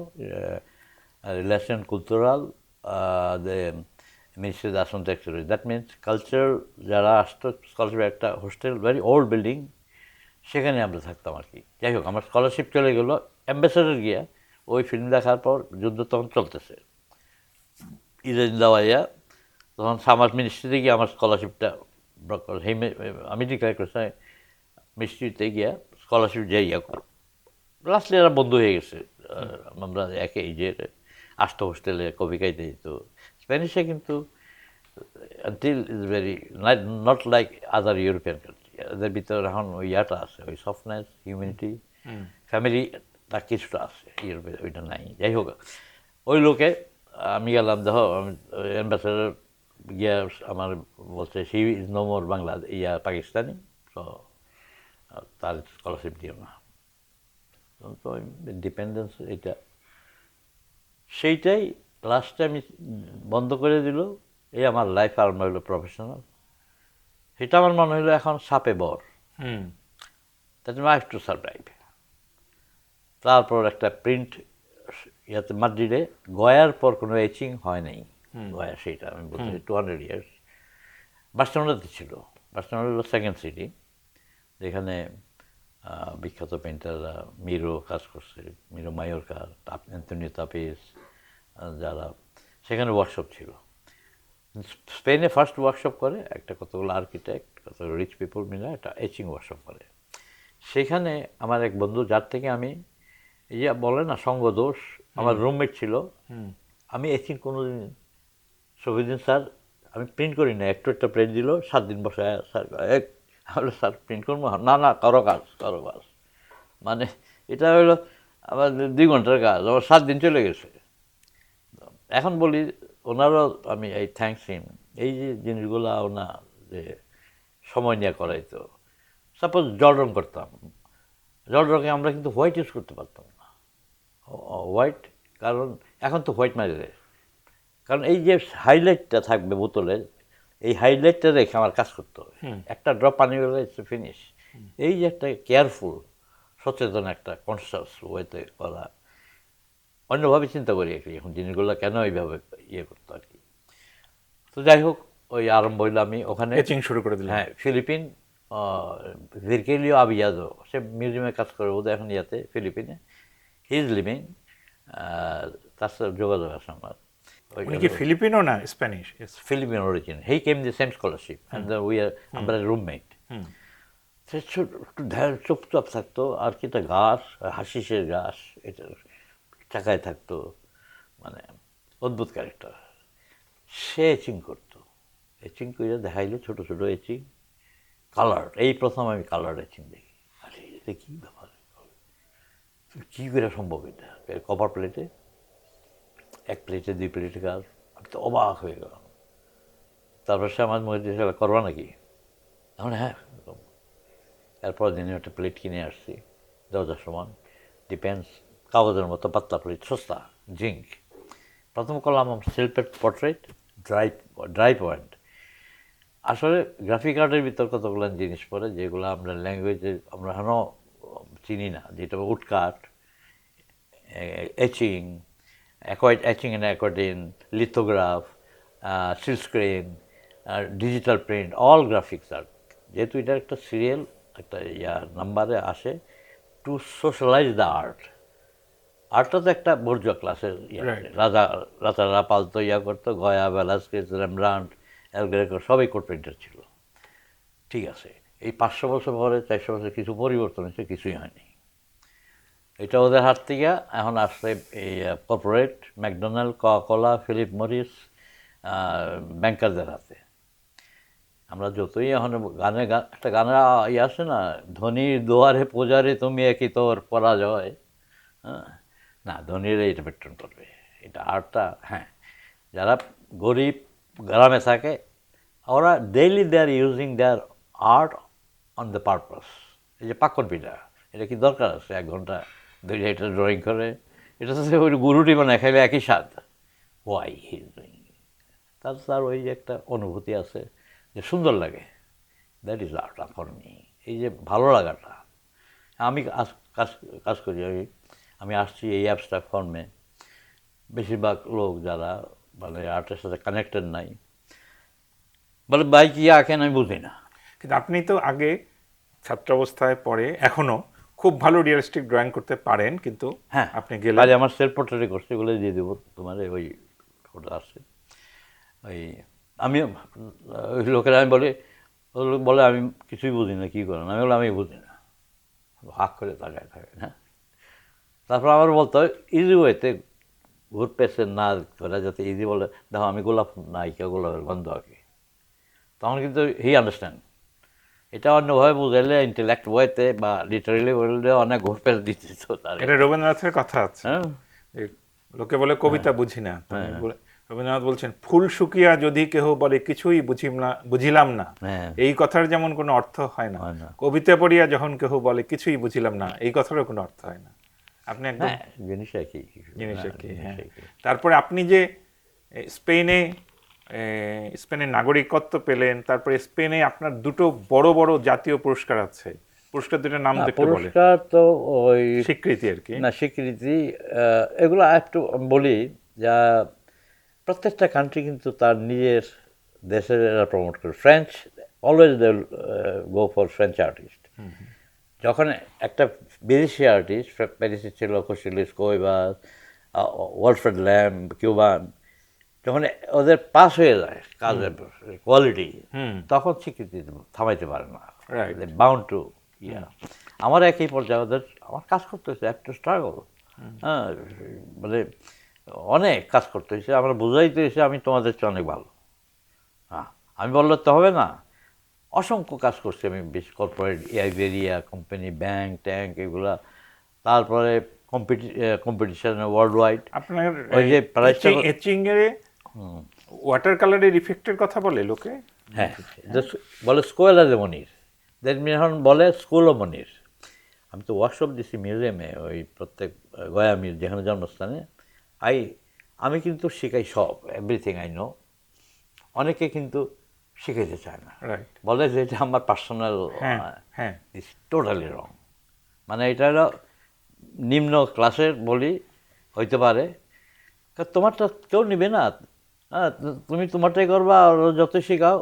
B: রিলেশন কালচারাল, মিনিস্ট্রি দে আসন্ত এক্সিকিউটিভ, দ্যাট মিনস কালচার যারা আসতো স্কলারশিপ, একটা হোস্টেল, ভেরি ওল্ড বিল্ডিং, সেখানে আমরা থাকতাম আর কি। যাই হোক, আমার স্কলারশিপ চলে গেলো অ্যাম্বাসেডর গিয়া। ওই ফিল্ম দেখার পর যুদ্ধ তখন চলতেছে, ঈদের দাওয়াইয়া, তখন সামার মিনিস্ট্রিতে গিয়ে আমার স্কলারশিপটা আমি ডিক্লেয়ার করছি মিনিস্ট্রিতে গিয়া স্কলারশিপ যাই লাস্টলি এরা বন্ধ হয়ে গেছে। আমরা একে যে আসতো হোস্টেলে কফি খাইতে যেত। স্প্যানিশে কিন্তু until is very not like other European country, এদের ভিতরে এখন ওই ইয়াটা আছে, ওই সফটনেস, হিউম্যানিটি, ফ্যামিলি, তার কিছুটা আছে। ইউরোপে ওইটা নাই। যাই হোক, ওই লোকে আমি গেলাম, দেখো আমি অ্যাম্বাসেডার গিয়া আমার বলছে she is no more Bangla Pakistani, তো তার স্কলারশিপ দিও না। তো ডিপেন্ডেন্স এটা, সেইটাই লাস্টে আমি বন্ধ করে দিল। এই আমার লাইফ আরম্ভ হলো প্রফেশনাল। সেটা আমার মনে হলো এখন সাপে বর, that I have to survive. তারপর একটা প্রিন্ট ইয়াতে মাদ্রিদে গয়ার পর কোনো এচিং হয় নাই। গয়া সেইটা আমি বলছি 200 ইয়ার্স। বার্সেলোনাতে ছিল, বার্সেলোনা হলো সেকেন্ড সিটি, যেখানে বিখ্যাত পেইন্টাররা মিরো কাজ করছে, মিরো মায়োরকা, অ্যান্তোনিও তাপিস, যারা সেখানে ওয়ার্কশপ ছিল। স্পেনে ফার্স্ট ওয়ার্কশপ করে একটা, কতগুলো আর্কিটেক্ট, কতগুলো রিচ পিপল মিলে একটা এচিং ওয়ার্কশপ করে। সেখানে আমার এক বন্ধু, যার থেকে আমি ইয়া বলে না সঙ্গদোষ, আমার রুমমেট ছিল। আমি এচিং কোনোদিন, শহীদিন স্যার আমি প্রিন্ট করি না, একটা প্রিন্ট দিল, 7 দিন বসে স্যার হলো স্যার প্রিন্ট করবো, না না করো কাজ। মানে এটা হলো আমার 2 ঘন্টার কাজ, আমার 7 দিন চলে গেছে। এখন বলি ওনারও আমি এই থ্যাঙ্কস হিম, এই যে জিনিসগুলো ওনা যে সময় নিয়ে করাইতো। সাপোজ জল রং করতাম, জল রঙে আমরা কিন্তু হোয়াইট ইউজ করতে পারতাম না, হোয়াইট, কারণ এখন তো হোয়াইট মারি দেয়, কারণ এই যে হাইলাইটটা থাকবে বোতলে, এই হাইলাইটটা রেখে আমার কাজ করতে হবে, একটা ড্রপ পানি হলে ইটস ফিনিশ। এই যে একটা কেয়ারফুল, সচেতন একটা কনসাস ওয়েতে করা, অন্যভাবে চিন্তা করি আর কি এখন জিনিসগুলো কেন এইভাবে ইয়ে করতো আর কি। তো যাই হোক, ওই আরম্ভ হইলো আমি ওখানে
A: এচিং শুরু করে দিলাম।
B: হ্যাঁ, ফিলিপিন ভিরকেলিও আবিয়াদো, সে মিউজিয়ামে কাজ করে বোধ এখন ইয়াতে ফিলিপিনে, হি ইজ লিভিং, তার সাথে যোগাযোগ আছে আমার।
A: উনি কি ফিলিপিনো না Spanish?
B: Philippines origin, he came the same scholarship and we are, আমরা রুমমেট। সে একটু চুপচাপ থাকতো, আর কি একটা গাছ, হাসিসের গাছ, এটা চাকায় থাকতো, মানে অদ্ভুত ক্যারেক্টার। সে এচিং করতো, এচিং করে দেখাইলো ছোটো ছোটো এচিং, কালার, এই প্রথম আমি কালার এচিং দেখি। আরে এটা কী ব্যাপার, কী করে সম্ভব এটা? কভার প্লেটে, 1 প্লেটে 2 প্লেটে কাজ, আমি তো অবাক হয়ে গেলাম। তারপর সে আমার মধ্যে করবা নাকি? এখন হ্যাঁ, এরপর দিনে একটা প্লেট কিনে আসছি, দরজার সমান, ডিপেন্স, কাগজের মতো পাতলা প্লেট, সস্তা, জিঙ্ক। প্রথম করলাম শিল্পের পোর্ট্রেট, ড্রাই পয়েন্ট। আসলে গ্রাফিক আর্টের ভিতর কতগুলো জিনিস পড়ে যেগুলো আমরা ল্যাঙ্গুয়েজে আমরা এখনও চিনি না, যেটা woodcut, etching, etching and aquatint, lithograph, silk screen, digital print, all graphics art. যেহেতু এটা একটা সিরিয়াল, একটা নাম্বারে আসে, টু সোশ্যালাইজ দ্য আর্ট। আর্টটা তো একটা বর্জুয়া ক্লাসের রাজারা পালতো, করতো, Goya, Velazquez, Rembrandt, El Greco, সবই কোট পেইন্টার ছিল। ঠিক আছে, এই 500 বছর পরে, 400 বছর কিছু পরিবর্তন হয়েছে, কিছুই হয়নি। এটা ওদের হাত থেকে এখন আসছে এই corporate, McDonald, Coca Cola, Philip Morris, ব্যাংকারদের হাতে। আমরা যতই এখন একটা গানের আছে না, ধনীর দুয়ারে পূজারে তুমি একই তোর পরাজয়, হ্যাঁ, না, ধনীরা এটা পেট্রন করবে, এটা আর্টটা। হ্যাঁ, যারা গরিব গ্রামে থাকে, ওরা daily they are using their art on the purpose. এই যে পাকন পিঠা, এটা কি দরকার আছে 1 ঘন্টা 2 ঘন্টা ড্রয়িং করে? এটা তো ওই গুরুটি বানায় খাইলে একই স্বাদ। ওয়াই হি ইজ ডুইং, তার ওই যে একটা অনুভূতি আছে যে সুন্দর লাগে, that is art for me. এই যে ভালো লাগাটা, আমি কাজ করি, আমি আসছি এই অ্যাবস্ট্রাক্ট ফর্মে। বেশিরভাগ লোক যারা মানে আর্টের সাথে কানেক্টেড নাই বলে ভাই কি আঁকেন, আমি বুঝি না।
A: কিন্তু আপনি তো আগে ছাত্রাবস্থায়, পরে এখনো খুব ভালো রিয়েলিস্টিক ড্রয়িং করতে পারেন, কিন্তু
B: হ্যাঁ,
A: আপনি গেলে
B: আজ আমার সেলফ পোর্ট্রেট করছে, এগুলো দিয়ে দেবো তোমার, ওই ফটো আছে। ওই আমি ওই লোকেরা, আমি বলে আমি কিছুই বুঝি না, কী করেন? আমি বলে আমি বুঝি না, হাক করে তাকায় থাকে না। তারপর আবার বলতে হয় ইজি ওয়েতে, ঘুর পেছে না করে, যাতে ইজি বলে দেখো আমি গোলাপ নায়িকা, গোলাপের গন্ধ আঁকি, তখন কিন্তু হি আন্ডারস্ট্যান্ড। এটা অন্যভাবে বুঝাইলে, ইন্টেলেক্ট ওয়েতে বা লিটারেলি বললে অনেক ঘুর পেছে দিতে।
A: এটা রবীন্দ্রনাথের কথা আছে,
B: হ্যাঁ,
A: লোকে বলে কবিতা বুঝি না, রবীন্দ্রনাথ বলছেন ফুল শুকিয়া যদি কেহ বলে কিছুই বুঝিলাম না, এই কথার যেমন কোনো অর্থ হয় না, কবিতা পড়িয়া যখন কেহ বলে কিছুই বুঝিলাম না, এই কথারও কোনো অর্থ হয় না। আপনি একদম
B: জিনিস একই।
A: হ্যাঁ। তারপরে আপনি যে স্পেনের নাগরিকত্ব পেলেন, তারপরে স্পেনে আপনার 2টো বড় বড় জাতীয় পুরস্কার আছে, পুরস্কার দুটার নাম তো একটু বলে,
B: পুরস্কার তো ওই
A: স্বীকৃতি আর কি।
B: না স্বীকৃতি, এগুলো একটু আমি বলি যা প্রত্যেকটা কান্ট্রি কিন্তু তার নিজের দেশের এরা প্রমোট করে। French always they go for French artist. যখন একটা বিদেশি আর্টিস্ট, প্যারিসে ছিল কোশিলিস, কোইবাস, ওয়ালফ্রেড ল্যাম্ব, কিউবান, যখন ওদের পাস হয়ে যায় কাজের কোয়ালিটি, তখন স্বীকৃতি থামাইতে পারে না,
A: Right.
B: বাউন্ড টু ইয়া। আমার একই পর্যায়ে ওদের আমার কাজ করতে হয়েছে, একটা স্ট্রাগল, হ্যাঁ, মানে অনেক কাজ করতে হয়েছে, আমরা বুঝাইতে হয়েছে আমি তোমাদের চেয়ে অনেক ভালো। হ্যাঁ, আমি বললে তো হবে না, অসংখ্য কাজ করছি আমি, বেশ কর্পোরেট, ইবেরিয়া কোম্পানি, ব্যাংক ট্যাঙ্ক এগুলা, তারপরে কম্পিটিশনে ওয়ার্ল্ড ওয়াইড।
A: আপনার
B: ওই যে প্রাইসটা
A: এচিং এর ওয়াটার কালারের ইফেক্টের কথা বলে লোকে,
B: হ্যাঁ, বলে স্কোয়েলা যে মনির, দেন এখন বলে স্কুল ও মনির। আমি তো ওয়ার্কশপ দিছি মিউজিয়ামে, ওই প্রত্যেক গয়ামির যেখানে জন্মস্থানে। আমি কিন্তু শিখাই সব, এভরিথিং আই নো। অনেকে কিন্তু শিখাইতে চায় না,
A: রাইট,
B: বলে যে এটা আমার পার্সোনাল,
A: হ্যাঁ,
B: ইটস টোটালি রং। মানে এটা হলো নিম্ন ক্লাসের বলি হইতে পারে, কারণ তোমারটা কেউ নিবে না। হ্যাঁ, তুমি তোমারটাই করবা, আর যত শেখাও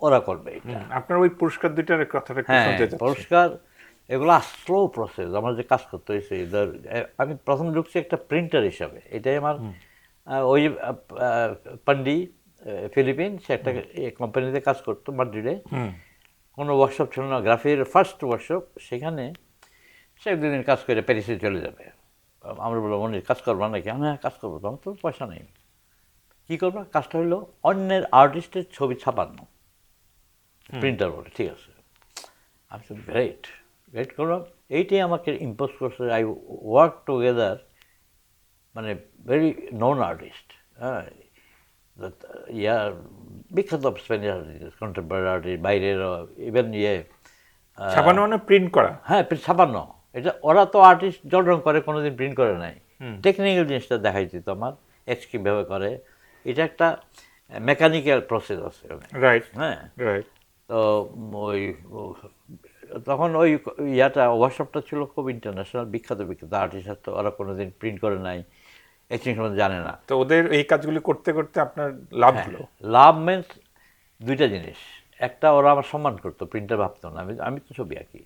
B: ওরা করবে এটা।
A: আপনার ওই পুরস্কার দুইটার কথাটা একটু
B: হ্যাঁ,
A: শুনতে চাচ্ছি।
B: পুরস্কার এগুলো স্লো প্রসেস, আমার যে কাজ করতে হয়েছে। আমি প্রথম ঢুকছি একটা প্রিন্টার হিসাবে, এটাই আমার ওই পান্ডি ফিলিপিন, সে একটা কোম্পানিতে কাজ করতো মাদ্রিদে, কোনো ওয়ার্কশপ ছিল না, গ্রাফির ফার্স্ট ওয়ার্কশপ। সেখানে সে একদিন কাজ করে প্যারিসে চলে যাবে। আমরা বললাম উনি কাজ করবা নাকি? হ্যাঁ কাজ করবো। তখন তো পয়সা নেই, কী করবা? কাজটা হলো অন্যের আর্টিস্টের ছবি ছাপানো, প্রিন্টার বলে, ঠিক আছে। আমি তো গ্রেট গ্রেট করলাম। এইটাই আমাকে ইম্পোজ করছে। আই ওয়ার্ক টুগেদার, মানে ভেরি নোন আর্টিস্ট, হ্যাঁ, ইয়ার বিখ্যাত স্প্যানিশ আর্টিস্ট, কন্টেম্পোরারি আর্টিস্ট, বাইরের ইভেন
A: ছাপানো মানে প্রিন্ট করা।
B: হ্যাঁ, ছাপান্ন। এটা ওরা তো আর্টিস্ট জল রং করে, কোনোদিন প্রিন্ট করে নাই। টেকনিক্যাল জিনিসটা দেখাইছি তো আমার, এক্স কীভাবে করে, এটা একটা মেকানিক্যাল প্রসেস আছে।
A: রাইট,
B: হ্যাঁ,
A: রাইট।
B: তো ওই তখন ওই ওয়ার্কশপটা ছিল খুব ইন্টারন্যাশনাল, বিখ্যাত বিখ্যাত আর্টিস্ট তো, ওরা কোনোদিন প্রিন্ট করে নাই, এক্সিং সম্বন্ধে জানে না।
A: তো ওদের এই কাজগুলি করতে করতে আপনার লাভ হলো?
B: লাভ মিন্স দুইটা জিনিস। একটা, ওরা আমার সম্মান করতো, প্রিন্টার ভাবতো না আমি তো ছবি আঁকি।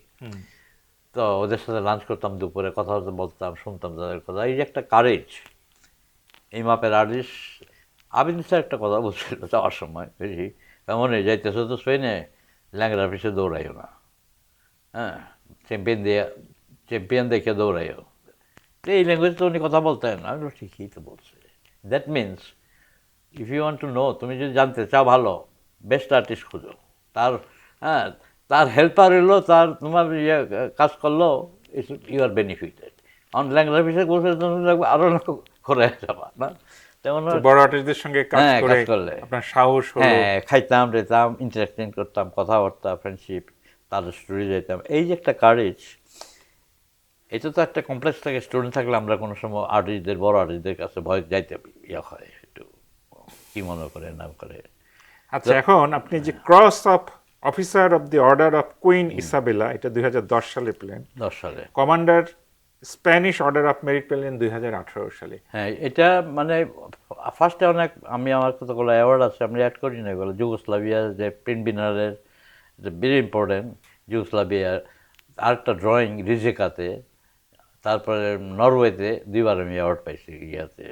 B: তো ওদের সাথে লাঞ্চ করতাম, দুপুরে কথাবার্তা বলতাম, শুনতাম তাদের কথা। এই যে একটা কারেজ, এই মাপের আর্টিস্ট। আবিদ স্যার একটা কথা বলছিল যাওয়ার সময়, বেশি এমন যাইতেছো তো স্পেনে, ল্যাংড়ার পিছিয়ে দৌড়াইও না, হ্যাঁ, চ্যাম্পিয়ন দেখে দৌড়াইও। তো এই ল্যাঙ্গুয়েজ তো উনি কথা বলতেন। আমি তো ঠিকই তো বলছে। That means if you want to know, তুমি যদি জানতে চাও ভালো, বেস্ট আর্টিস্ট খুঁজো। তার, হ্যাঁ, তার হেল্পার এলো, তার তোমার ইয়ে কাজ করলো, you are benefited. On language বিষয়ে বলছে আরও করে যাবা না, তেমন
A: বড় আর্টিস্টদের সঙ্গে কাজ করলে আপনার সাহস হলো।
B: হ্যাঁ, খাইতাম রেতাম, ইন্টারেকশন করতাম, কথাবার্তা, ফ্রেন্ডশিপ, তাদের স্টোরি যেতাম। এই যে একটা কারেজ, এটা তো একটা কমপ্লেক্স থাকে। স্টুডেন্ট থাকলে আমরা কোনো সময় আর্টিস্টদের, বড় আর্টিস্টদের কাছে ভয় যাইতে ইয়ে হয়, একটু কী মনে করে না করে।
A: আচ্ছা, এখন আপনি যে cross of officer of the order of queen Isabella, এটা 2010 সালে পেলেন।
B: 10 সালে।
A: Commander Spanish order of merit পেলেন 2018 সালে।
B: হ্যাঁ, এটা মানে ফার্স্টে অনেক, আমি আমার কতগুলো অ্যাওয়ার্ড আছে, আমি অ্যাড করি না এগুলো। যুগোস্লাভিয়ার যে প্রিন্ট বিনারের, এটা ভেরি ইম্পর্টেন্ট। যুগোস্লাভিয়ার আরেকটা ড্রয়িং রিজেকাতে, তারপরে নরওয়েতে 2বার আমি অ্যাওয়ার্ড পাইছি ইয়াতে।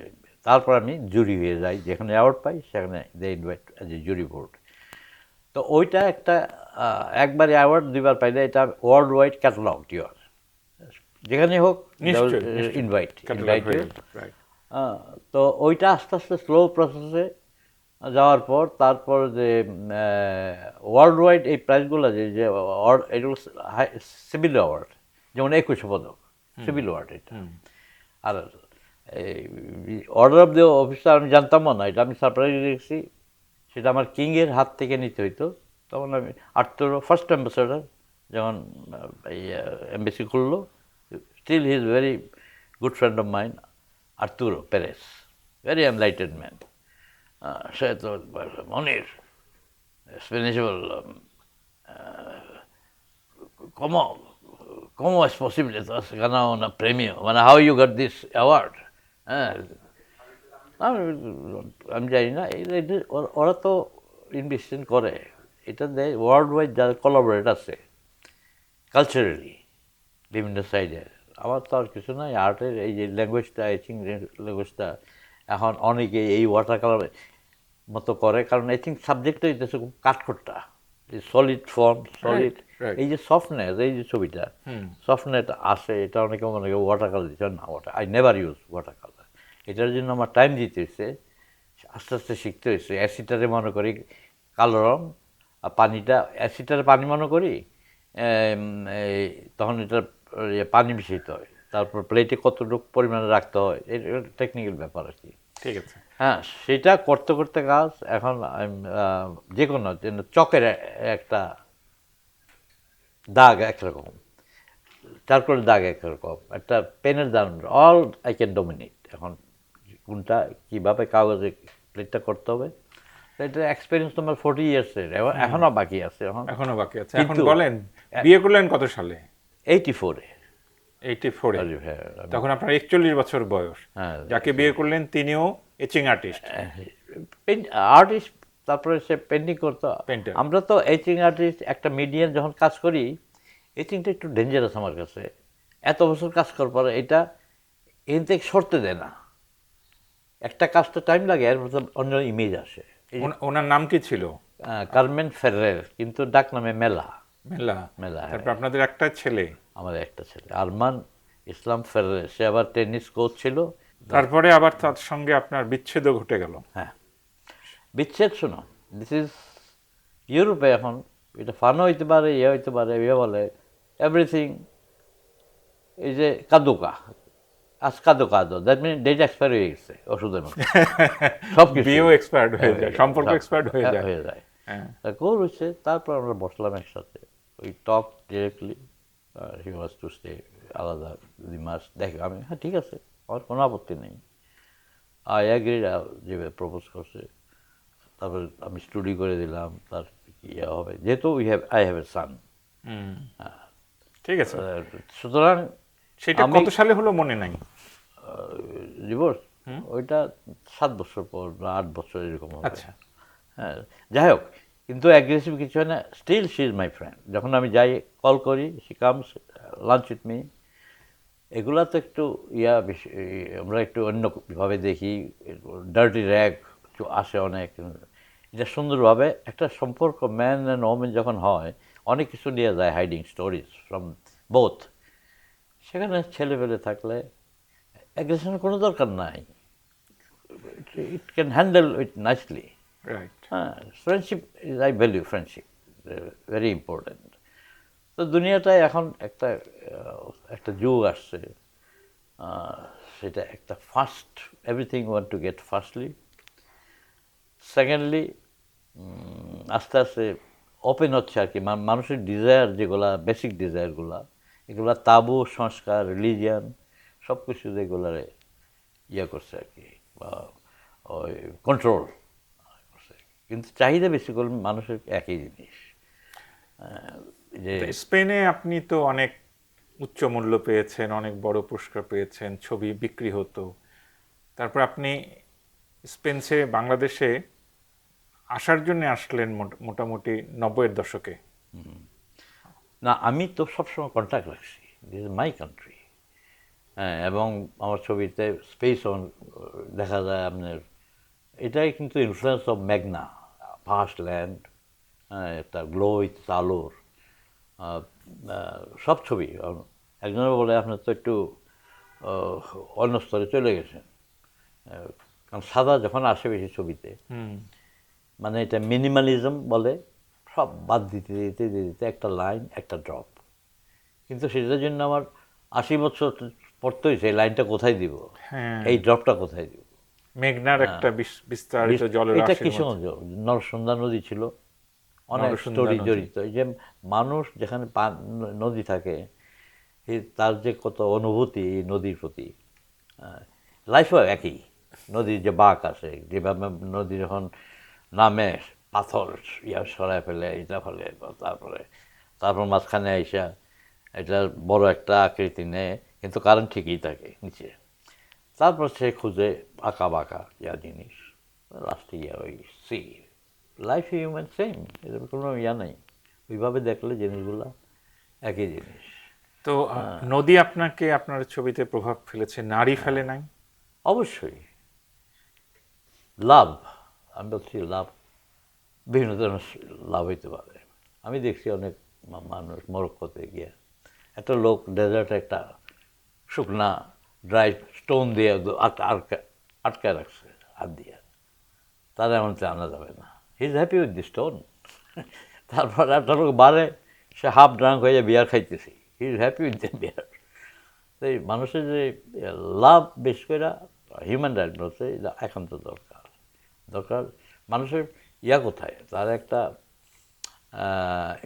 B: তারপর আমি জুরি হয়ে যাই, যেখানে অ্যাওয়ার্ড পাই সেখানে they invite as a jury board. তো ওইটা একটা, একবার অ্যাওয়ার্ড 2বার পাইলে এটা ওয়ার্ল্ড ওয়াইড ক্যাটালগ ইউর, যেখানে হোক ইনভাইট। তো ওইটা আস্তে আস্তে স্লো প্রসেসে যাওয়ার পর, তারপর যে ওয়ার্ল্ড ওয়াইড এই প্রাইজগুলো যে এগুলো সিভিল অ্যাওয়ার্ড, যেমন 21 পদক সিভিল অ্যাওয়ার্ড এটা। আর অর্ডার অফ দ্য অফিসার আমি জানতামও না, এটা আমি সারপ্রাইজ দেখছি। সেটা আমার কিংয়ের হাত থেকে নিতে হইতো। তখন আমি আর্তুরো ফার্স্ট অ্যাম্বাসেডার যখন এমবেসি খুললো, still he is very good friend of mind, Arturo Perez, very enlightened man. সে তো মনির স্পেনিশ, কমো
C: ¿Cómo es posible? Tú has ganado un premio. Bueno, how you got this award? হ্যাঁ আমি জানি না ওরা তো ইনভেস্টমেন্ট করে, এটা দেয় ওয়ার্ল্ড ওয়াইড যারা কোলাবোরেট আছে কালচারালি বিভিন্ন সাইডে। আমার তো আর কিছু নাই, আর্টের এই যে ল্যাঙ্গুয়েজটা, এচিং ল্যাঙ্গুয়েজটা এখন অনেকে এই ওয়াটার কালার মতো করে, কারণ এচিং সাবজেক্টটা হইতেছে খুব কাঠখোট্টা, সলিড ফর্ম, সলিড
A: right.
C: এই যে সফটনেস, এই যে ছবিটা সফটনেস আসে, এটা অনেকে মনে করে ওয়াটার কালার দিচ্ছে না, water I never use water colour. এটার জন্য আমার টাইম দিতে হয়েছে, আস্তে আস্তে শিখতে হয়েছে। অ্যাসিডটারে মনে করি কালো রং, আর পানিটা অ্যাসিডটারে পানি মনে করি, তখন এটা পানি মিশিতে হয়, তারপর প্লেটে কতটুকু পরিমাণে রাখতে হয়, এটা টেকনিক্যাল ব্যাপার আর কি।
A: ঠিক আছে।
C: হ্যাঁ, সেটা করতে করতে কাজ এখন যে কোনো চকের একটা দাগ একরকম, চারকোলের দাগ একরকম, একটা পেনের দাগ, অল আই ক্যান ডমিনেট। এখন কোনটা কীভাবে কাগজে প্লেটটা করতে হবে, এটা এক্সপিরিয়েন্স তোমার 40 ইয়ার্সের, এখনও বাকি আছে।
A: এখনো বাকি আছে। এখন বলেন, বিয়ে করলেন কত সালে?
C: 84-এ।
A: 84-এ?
C: হ্যাঁ,
A: তখন আপনার 41 বছর বয়স।
C: হ্যাঁ,
A: যাকে বিয়ে করলেন তিনিও এচিং আর্টিস্ট,
C: আর্টিস্ট, তারপরে সে পেন্টিং করতো।
A: Painter.
C: আমরা তো এচিং আর্টিস্ট, একটা মিডিয়াম যখন কাজ করি, এচিংটা একটু ডেঞ্জারাস আমার কাছে। এত বছর কাজ করার পরে এটা এখান থেকে সরতে দেয় না, একটা কাজটা টাইম লাগে, এর মধ্যে অন্য ইমেজ আসে।
A: ওনার নাম কি ছিল?
C: কার্মেন ফেরের, কিন্তু ডাক নামে মেলা।
A: মেলা।
C: মেলা, হ্যাঁ।
A: তারপর আপনাদের একটা ছেলে।
C: আমার একটা ছেলে আরমান ইসলাম ফেরের, সে আবার টেনিস কোচ ছিল।
A: তারপরে আবার তার সঙ্গে আপনার বিচ্ছেদও ঘটে গেল।
C: হ্যাঁ, বিচ্ছেদ, শোনো, দিস ইজ ইউরোপে এখন এটা ফানও হইতে পারে, ইয়ে হইতে পারে, ইয়ে বলে এভরিথিং এই যে কাদুকা, আজ কাদো কাদো, দ্যাট মিন ডেট এক্সপায়ার হয়ে গেছে ওষুধের মতো, সব কিছু
A: বিয়েও এক্সপায়ার্ড হয়ে যায়, সম্পর্ক এক্সপায়ার্ড হয়ে যায়। হ্যাঁ।
C: কোর হচ্ছে। তারপর আমরা বসলাম একসাথে, ওই talk directly, he was to stay আলাদা 2 মাস। দেখো আমি, হ্যাঁ ঠিক আছে, আমার কোনো আপত্তি নেই। আই অ্যাগ্রিড, যেভাবে প্রপোজ করছে। তারপর আমি স্টুডি করে দিলাম, তার ইয়ে হবে, যেহেতু আই হ্যাভ এ সান।
A: ঠিক আছে।
C: সুতরাং
A: সেটা কত সালে হলো মনে নাই।
C: ডিভোর্স ওইটা 7 বছর পর না 8 বছর এরকম হবে।
A: আচ্ছা।
C: হ্যাঁ, যাই হোক, কিন্তু অ্যাগ্রেসিভ কিছু হয় না। Still she is my friend. যখন আমি যাই, কল করি, she comes lunch with me. এগুলা তো একটু বেশি, আমরা একটু অন্যভাবে দেখি, ডার্টি র্যাগ আসে অনেক। এটা সুন্দরভাবে একটা সম্পর্ক ম্যান অ্যান্ড ওমেন যখন হয়, অনেক কিছু নিয়ে যায়, হাইডিং স্টোরিজ ফ্রম বোথ। সেখানে ছেলেপেলে থাকলে অ্যাগ্রেশনের কোনো দরকার নাই, it can handle it nicely.
A: Right.
C: হ্যাঁ, friendship, I value friendship, very important. তো দুনিয়াটায় এখন একটা যুগ আসছে, সেটা একটা first, everything want to get firstly. Secondly, আস্তে আস্তে ওপেন হচ্ছে আর কি, মানুষের ডিজায়ার যেগুলা, বেসিক ডিজায়ারগুলা, এগুলা তাবু, সংস্কার, রিলিজিয়ান, সব কিছু যেগুলারে করছে আর কি, বা ওই কন্ট্রোল করছে। কিন্তু চাহিদা বেশি করে মানুষের একই জিনিস। যে
A: স্পেনে আপনি তো অনেক উচ্চ মূল্য পেয়েছেন, অনেক বড় পুরস্কার পেয়েছেন, ছবি বিক্রি হতো। তারপর আপনি স্পেন ছেড়ে বাংলাদেশে আসার জন্য আসলেন মোটামুটি 90-এর দশকে।
C: না, আমি তো সবসময় কন্ট্যাক্ট রাখছি, দিস ইজ মাই কান্ট্রি। হ্যাঁ, এবং আমার ছবিতে স্পেস দেখা যায় আপনার, এটাই কিন্তু influence of Magna, fast land, একটা গ্লো উইথ আলোর সব ছবি। একজনে বলে আপনার তো একটু অন্য স্তরে চলে গেছেন, কারণ সাদা যখন আসে বেশি ছবিতে, মানে এটা মিনিমালিজম বলে, সব বাদ দিতে দিতে দিতে একটা লাইন, একটা ড্রপ। কিন্তু সেটার জন্য আমার 80 বছর পড়তে হয়েছে, এই লাইনটা কোথায় দিব, এই ড্রপটা কোথায় দিব।
A: মেঘনার একটা বিস্তারিত জলের
C: এটা কিশোরগঞ্জ, নরসুন্দা নদী ছিল, অনেক স্টোরি জড়িত। এই যে মানুষ যেখানে নদী থাকে, তার যে কত অনুভূতি এই নদীর প্রতি, লাইফও একই। নদীর যে বাঁক আছে, যেভাবে নদী যখন নামে, পাথর সরায় ফেলে, এটা ফেলে, তারপর মাঝখানে আইসা এটা বড় একটা আকৃতি নেয়, কিন্তু কারেন্ট ঠিকই থাকে নিচে। তারপর সে খুঁজে আঁকা বাঁকা যা জিনিস, লাস্টে ইয়া ওই সি লাইফ হিউম্যান সেম, এর কোনো ইয়া নেই। ওইভাবে দেখলে জিনিসগুলো একই জিনিস।
A: তো নদী আপনাকে আপনার ছবিতে প্রভাব ফেলেছে, নারী ফেলে নাই?
C: অবশ্যই লাভ, আমি বলছি লাভ, বিভিন্ন ধরনের লাভ হইতে পারে। আমি দেখছি অনেক মানুষ মরক্কোতে গিয়ে একটা লোক ডেজার্টে একটা শুকনা ড্রাই স্টোন দিয়ে আটকায় রাখছে হাত দিয়ে, তার এমনতে আনা যাবে না, হি is happy with the stone. তারপর একটা লোক বারে, সে হাফ ড্রাঙ্ক হয়ে বিয়ার খাইতেছি, he is happy with the beer. তো এই মানুষের যে লাভ, বেশ করে হিউম্যান রাইট বলছে এটা একান্ত দরকার। দরকার মানুষের ইয়া কোথায়, তার একটা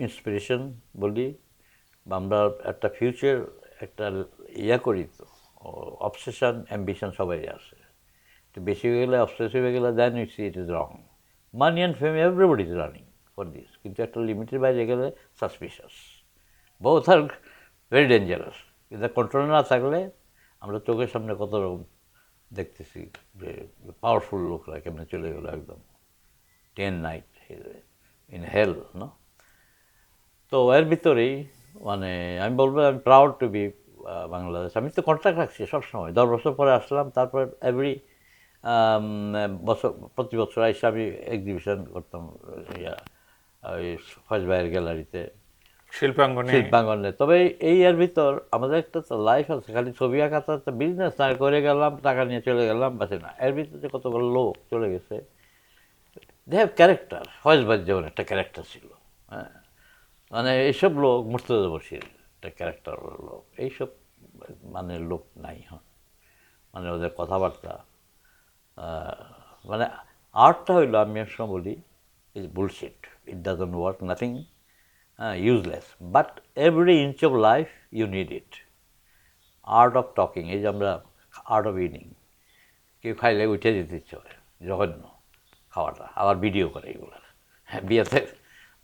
C: ইন্সপিরেশন বলি, বা আমরা একটা ফিউচার একটা ইয়া করি, তো অবসেশন অ্যাম্বিশন সবাই আছে। তো বেশি হয়ে গেলে, অবসেসিভ হয়ে গেলে, then it's it is wrong. Money and fame, everybody is running for this, কিন্তু একটা লিমিটের বাইরে গেলে সাসপিশাস, বোথ আর ভেরি ডেঞ্জারাস। কিন্তু কন্ট্রোল না থাকলে আমরা চোখের সামনে কত রকম দেখতেছি যে পাওয়ারফুল লোকরা কেমনে চলে গেলো একদম 10 নাইট ইন হেল, না? তো এর ভিতরেই মানে আমি বলবো আমি প্রাউড টু বি বাংলাদেশ। আমি তো কন্ট্রাক্ট রাখছি সবসময়, 10 বছর পরে আসলাম, তারপর এভরি বছর প্রতি বছর এসে আমি এক্সিবিশন করতাম ওই ফয়েজ ভাইয়ের গ্যালারিতে, শিল্পাঙ্গনে। তবে এই এর ভিতর আমাদের একটা তো লাইফ আছে, খালি ছবি আঁকা তো বিজনেস না করে গেলাম, টাকা নিয়ে চলে গেলাম, বাসে না। এর ভিতরে কতগুলো লোক চলে গেছে, দে হ্যাভ ক্যারেক্টার। ফয়েজ ভাই যেমন একটা ক্যারেক্টার ছিল, হ্যাঁ, মানে এইসব লোক, মুর্তজা বশির একটা ক্যারেক্টার লোক, এইসব মানে লোক নাই। হ্যাঁ, মানে ওদের কথাবার্তা, মানে আর্টটা হইলো, আমি এক সময় বলি, is bullshit, it doesn't work, nothing, useless, but every inch of life you need it. Art of talking, এই যে আমরা আর্ট অফ ইটিং, কেউ খাইলে উঠে দিতে ইচ্ছে হয়, জঘন্য খাওয়াটা, আবার ভিডিও করে এগুলো, হ্যাঁ বিয়েতে,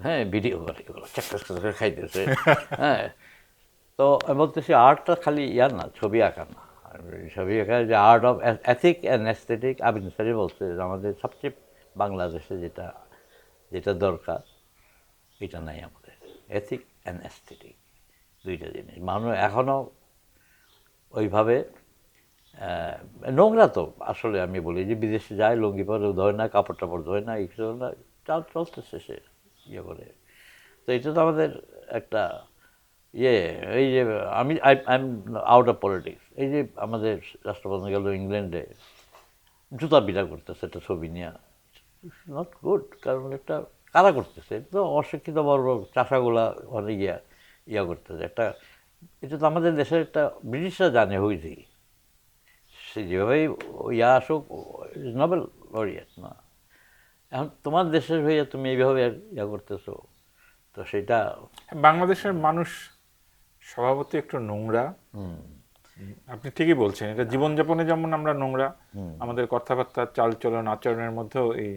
C: হ্যাঁ ভিডিও করে এগুলো, চাক্কা করে খাইতেছে, হ্যাঁ। তো আমি বলতেছি আর্টটা খালি ইয়ার না, ছবি আঁকা না, ছবি আঁকা যে art of ethic and aesthetic. Abin সারি বলছে যে আমাদের সবচেয়ে বাংলাদেশে যেটা যেটা দরকার, এটা নাই আমাদের, এথিক অ্যান্ড অ্যাস্থেটিক, দুইটা জিনিস। মানুষ এখনও ওইভাবে নোংরা। তো আসলে আমি বলি যে বিদেশে যায়, লুঙ্গি পরে ধরে না, কাপড় টাপড় ধরে না, এই কিছু না, চলতেছে সে ইয়ে করে। তো এটা তো আমাদের একটা ইয়ে, এই যে আমি I am out of politics, এই যে আমাদের রাষ্ট্রপ্রধান গেল ইংল্যান্ডে, জুতা বিড়া করতেছে একটা ছবি নিয়ে, নট গুড। কারণ একটা কারা করতেছে, এটা তো অশিক্ষিত বড় বড় চাষাগুলা অনেক ইয়া করতেছে একটা। এটা তো আমাদের দেশের একটা, ব্রিটিশরা জানে হয়েছে, সে যেভাবেই ইয়া আসুক, নোবেল লরিয়েট না। এখন তোমার দেশের হয়ে তুমি এইভাবে ইয়া করতেছো, তো সেটা
A: বাংলাদেশের মানুষ স্বভাবতই একটু নোংরা। আপনি ঠিকই বলছেন, এটা জীবনযাপনে যেমন আমরা নোংরা, আমাদের কথাবার্তা, চালচলন, আচরণের মধ্যেও এই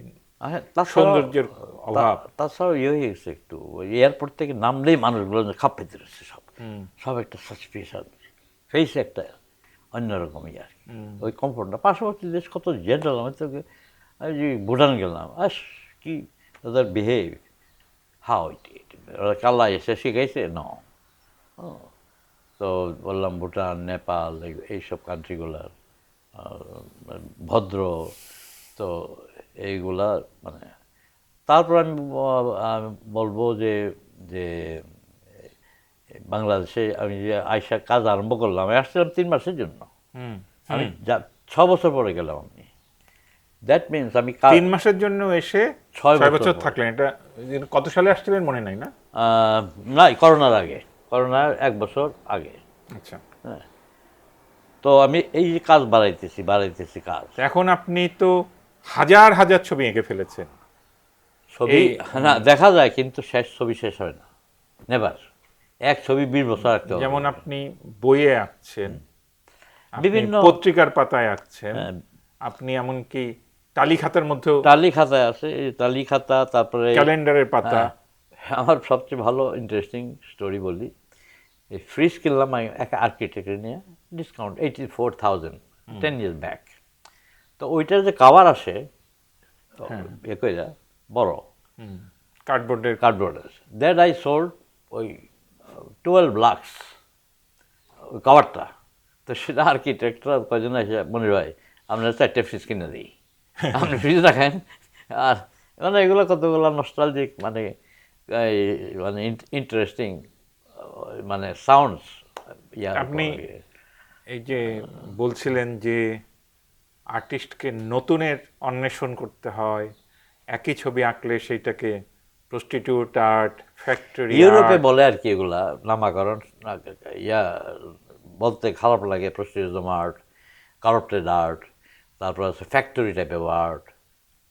A: সৌন্দর্যের অভাব।
C: তাছাড়াও ইয়ে হয়ে গেছে একটু, ওই এয়ারপোর্ট থেকে নামলেই মানুষগুলো খাপ পেতে রয়েছে, সব একটা সাসপিশন ফেস, একটা অন্যরকম ইয়ে আর কি, ওই কমফোর্ট না। পার্শ্ববর্তী দেশ কত জেন্টাল, আমি তো এই যে ভুটান গেলাম, কি ওদের বিহেভ, হাউ ইট, ওরা কাল্লা এসে শিখাইছে ন। তো বললাম ভুটান, নেপাল, এইসব কান্ট্রিগুলার ভদ্র, তো এইগুলা মানে। তারপর আমি বলবো যে যে বাংলাদেশে আমি যে আইসা কাজ আরম্ভ করলাম, আমি আসছিলাম 3 মাসের জন্য, আমি 6 বছর পরে গেলাম আমি। দ্যাট মিনস আমি
A: 3 মাসের জন্য এসে 6 বছর থাকলেন। এটা কত সালে আসছিলেন মনে নাই না?
C: না, করোনার আগে, করোনার 1 বছর আগে।
A: আচ্ছা,
C: হ্যাঁ। তো আমি এই যে কাজ বাড়াইতেছি কাজ।
A: এখন আপনি তো হাজার হাজার ছবি এঁকে ফেলেছেন।
C: ছবি না দেখা যায়, কিন্তু ছবি শেষ হয় না, নেভার। এক ছবি 20 বছর আঁকতে হবে।
A: যেমন আপনি বইয়ে আঁকছেন,
C: বিভিন্ন
A: পত্রিকার পাতায় আঁকছেন, আপনি এমনকি টালি খাতার মধ্যেও,
C: টালি খাতায় আছে, টালি খাতা, তারপরে
A: ক্যালেন্ডারের পাতা।
C: আমার সবচেয়ে ভালো ইন্টারেস্টিং স্টোরি বলি, এই ফ্রিজ কিনলাম আমি এক আর্কিটেক্টে নিয়ে, ডিসকাউন্ট 84,000 10 years ব্যাক। তো ওইটার যে কাভার আসে এ কইরা বড়
A: কার্ডবোর্ডের
C: কার্ডবোর্ডের, দ্যাট আই সোল্ড ওই 12 lakhs ওই কাভারটা। তো সেটা আর্কিটেক্টরা কয়জন এসে, মনির ভাই আপনারা 4টে ফ্রিজ কিনে দিই, আপনি ফ্রিজ রাখেন। আর মানে এগুলো কতগুলো নস্টালজিক, মানে মানে ইন্টারেস্টিং মানে সাউন্ডস।
A: আপনি এই যে বলছিলেন যে আর্টিস্টকে নতুনের অন্বেষণ করতে হয়, একই ছবি আঁকলে সেইটাকে প্রস্টিটিউট আর্ট, ফ্যাক্টরি
C: ইউরোপে বলে আর কি এগুলা নামাকরণ, ইয়া বলতে খারাপ লাগে, প্রস্টিটিউশন আর্ট, কারাপ্টেড আর্ট, তারপর আছে factory type of art,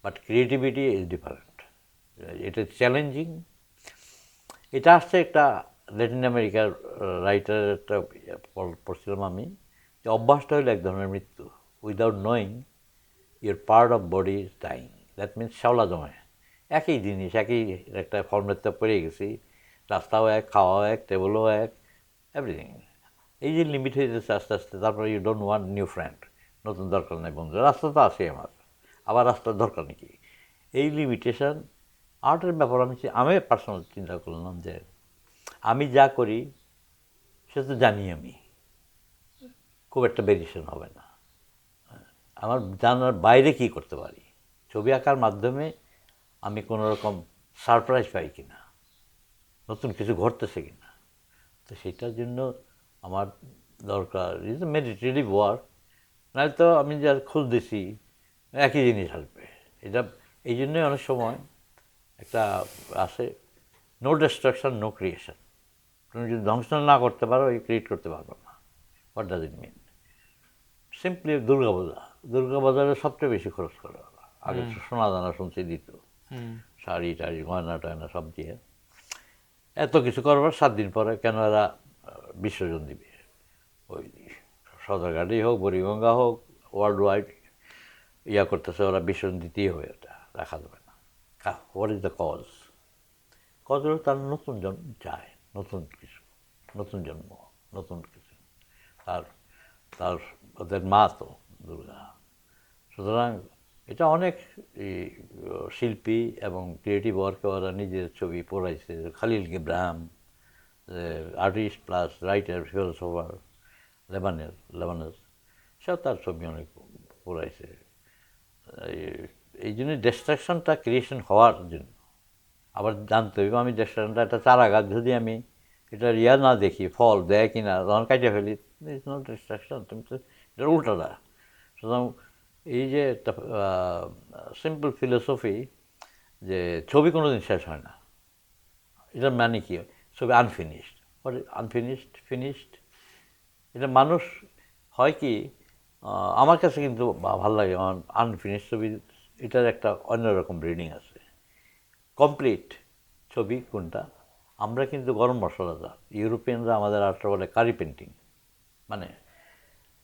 C: but creativity is different, এটা চ্যালেঞ্জিং। এটা আসছে একটা ল্যাটিন আমেরিকার রাইটারের একটা পড়ছিলাম আমি, যে অভ্যাসটা হলো এক ধরনের মৃত্যু, without knowing your part of body is dyeing, that means শ্যাওলা জমে, একই জিনিস, একই একটা ফর্মেটটা পড়ে গেছি, রাস্তাও এক, খাওয়াও এক, টেবলও এক, এভরিথিং। এই যে লিমিট হয়ে যাচ্ছে আস্তে আস্তে, তারপরে you don't want new friend, নতুন দরকার নেই বন্ধু, রাস্তা তো আছে আমার, আবার রাস্তার দরকার নাকি, এই লিমিটেশন আর্টের ব্যাপার। আমি পার্সোনাল চিন্তা করলাম যে আমি যা করি সে তো জানি, আমি খুব একটা ভেরিয়েশন হবে না, আমার জানার বাইরে কি করতে পারি, ছবি আঁকার মাধ্যমে আমি কোনো রকম সারপ্রাইজ পাই কিনা, নতুন কিছু ঘটতেছে কিনা। তো সেটার জন্য আমার দরকার ইজ মেডিটেটিভ ওয়ার্ক, নাহলে তো আমি যা খুঁজতেছি একই জিনিস আসবে। এটা এই জন্যই অনেক সময় একটা আছে, নো ডিস্ট্রাকশন নো ক্রিয়েশন। তুমি যদি ধ্বংস না করতে পারো, এই ক্রিয়েট করতে পারবো না। What does it mean? Simply দুর্গাবাজারে সবচেয়ে বেশি খরচ করে ওরা। আগে সোনা দানা শুনছি দিত, শাড়ি টাড়ি গয়না টয়না সব দিয়ে, এত কিছু করবার 7 দিন পরে কেন এরা বিসর্জন দিবে? ওই সদরঘাটেই হোক, বুড়িগঙ্গা হোক, ওয়ার্ল্ড ওয়াইড ইয়া করতেছে ওরা, বিসর্জন দিতেই হবে, ওটা রাখা যাবে না। What is the cause? Cause হলো তার নতুন জন্ম চায়, নতুন কিছু, নতুন জন্ম, নতুন কিছু। তার তার ওদের মা তো দুর্গা। সুতরাং এটা অনেক শিল্পী এবং ক্রিয়েটিভ ওয়ার্কে ওরা নিজের ছবি পড়াইছে। Khalil Gibran, artist plus writer, philosopher, Lebanese, সেও তার ছবি অনেক পড়াইছে। এই জন্য ডিস্ট্রাকশনটা ক্রিয়েশন হওয়ার জন্য আবার জানতে হইব, আমি ডিস্ট্রাকশনটা একটা চারা গাছ যদি আমি এটা ইয়া না দেখি, ফল দেয় কিনা, তখন কাটিয়ে ফেলি, ইটস নট ডিস্ট্রাকশন, তুমি তো এটার উল্টাটা। সুতরাং এই যে একটা সিম্পল ফিলোসফি যে ছবি কোনো দিন শেষ হয় না, এটার মানে কি? ছবি আনফিনিশড, আনফিনিশড ফিনিশড, এটা মানুষ হয় কি, আমার কাছে কিন্তু ভালো লাগে আনফিনিশড ছবি, এটার একটা অন্যরকম রিডিং আছে। কমপ্লিট ছবি কোনটা? আমরা কিন্তু গরম মশলাদার, ইউরোপিয়ানরা আমাদের আর্টটা বলে কারি পেন্টিং, মানে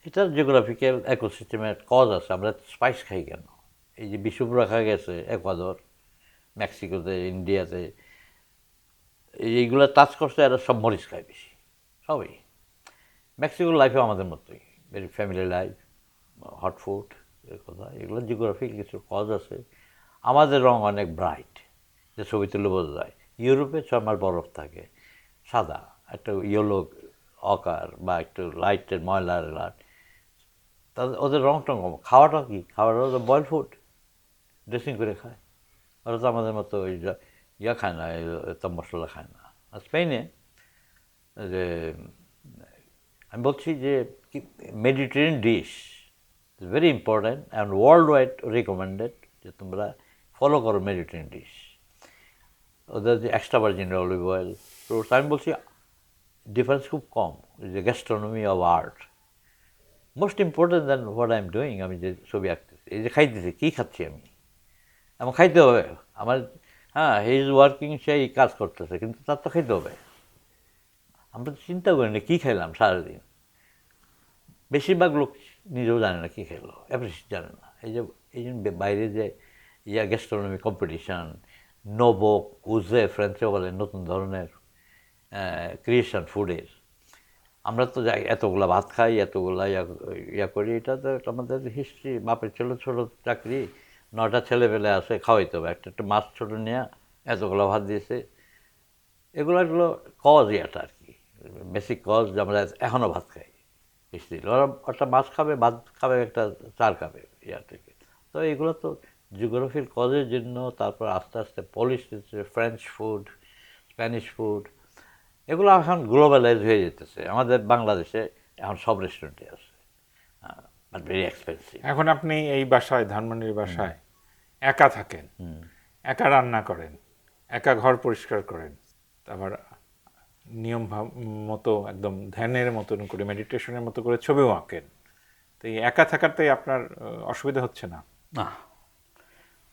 C: এটার জিওগ্রাফিক্যাল ইকোসিস্টেমের কজ আছে। আমরা স্পাইস খাই কেন? এই যে বিষুব রাখা গেছে একুয়াদর, মেক্সিকোতে, ইন্ডিয়াতে, এইগুলো টাচ করছে, এরা সব মরিচ খায় বেশি, সবই। মেক্সিকোর লাইফে আমাদের মতোই, very family life, hot food, এর কথা, এগুলো জিওগ্রাফিক কিছু কজ আছে। আমাদের রং অনেক ব্রাইট, যে ছবি তুলে বোঝা যায়। ইউরোপে 6 মাস বরফ থাকে, সাদা, একটা ইয়েলো অকার বা একটু লাইটের ময়লার লাইট, তাদের ওদের রং টং কম। খাওয়াটা কি? খাওয়াটা তো বয়েল ফুড, ড্রেসিং করে খায়। ওরা তো আমাদের মতো ওই ইয়া খায় না, এত মশলা খায় না। আর স্পেনে যে আমি বলছি যে Mediterranean dish is very important and world wide recommended, যে তোমরা ফলো করো মেডিটেরিয়ান ডিশ। ওদের যে extra virgin olive oil, fruits, আমি বলছি ডিফারেন্স খুব কম। যে gastronomy of art most important than what I am doing. আমি যে ছবি আঁকতেছি, এই যে খাইতেছি, কী খাচ্ছি আমি, আমার খাইতে হবে আমার, হ্যাঁ হি ইজ ওয়ার্কিং, সেই কাজ করতেছে, কিন্তু তার তো খাইতে হবে। আমরা তো চিন্তা করি না কী খাইলাম সারাদিন। বেশিরভাগ লোক নিজেও জানে না কী খেলো, অ্যাপ্রিসিয়েট জানে না। এই জন্য বাইরে যে গ্যাস্ট্রোনমি কম্পিটিশান, নোবো কুজে ফ্রেঞ্চে বলে, নতুন ধরনের ক্রিয়েশন ফুডের, আমরা তো যাই এতগুলা ভাত খাই, এতগুলা ইয়া করি, এটা তো আমাদের হিস্ট্রি। বাপের ছিল ছোটো চাকরি, 9টা ছেলেপেলে আসে, খাওয়াইতে হবে, একটা একটা মাছ ছোটো নেওয়া, এতগুলো ভাত দিয়েছে। এগুলো কজ ইয়াটা আর কি, বেসিক কজ যে আমরা এখনও ভাত খাই। হিস্ট্রি ওরা একটা মাছ খাবে, ভাত খাবে, একটা চার খাবে ইয়া থেকে। তো এগুলো তো জিওগ্রাফির কজের জন্য। তারপর আস্তে আস্তে polish, French food, Spanish food, এগুলো এখন গ্লোবালাইজ হয়ে যেতেছে। আমাদের বাংলাদেশে এখন সব রেস্টুরেন্টে আছে, বাট ভেরি এক্সপেন্সিভ।
A: এখন আপনি এই বাসায়, ধানমন্ডির বাসায় একা থাকেন, একা রান্না করেন, একা ঘর পরিষ্কার করেন, তারপর নিয়ম মতো একদম ধ্যানের মতন করে, মেডিটেশনের মতো করে ছবিও আঁকেন। তো এই একা থাকাতে আপনার অসুবিধা হচ্ছে না?
C: না,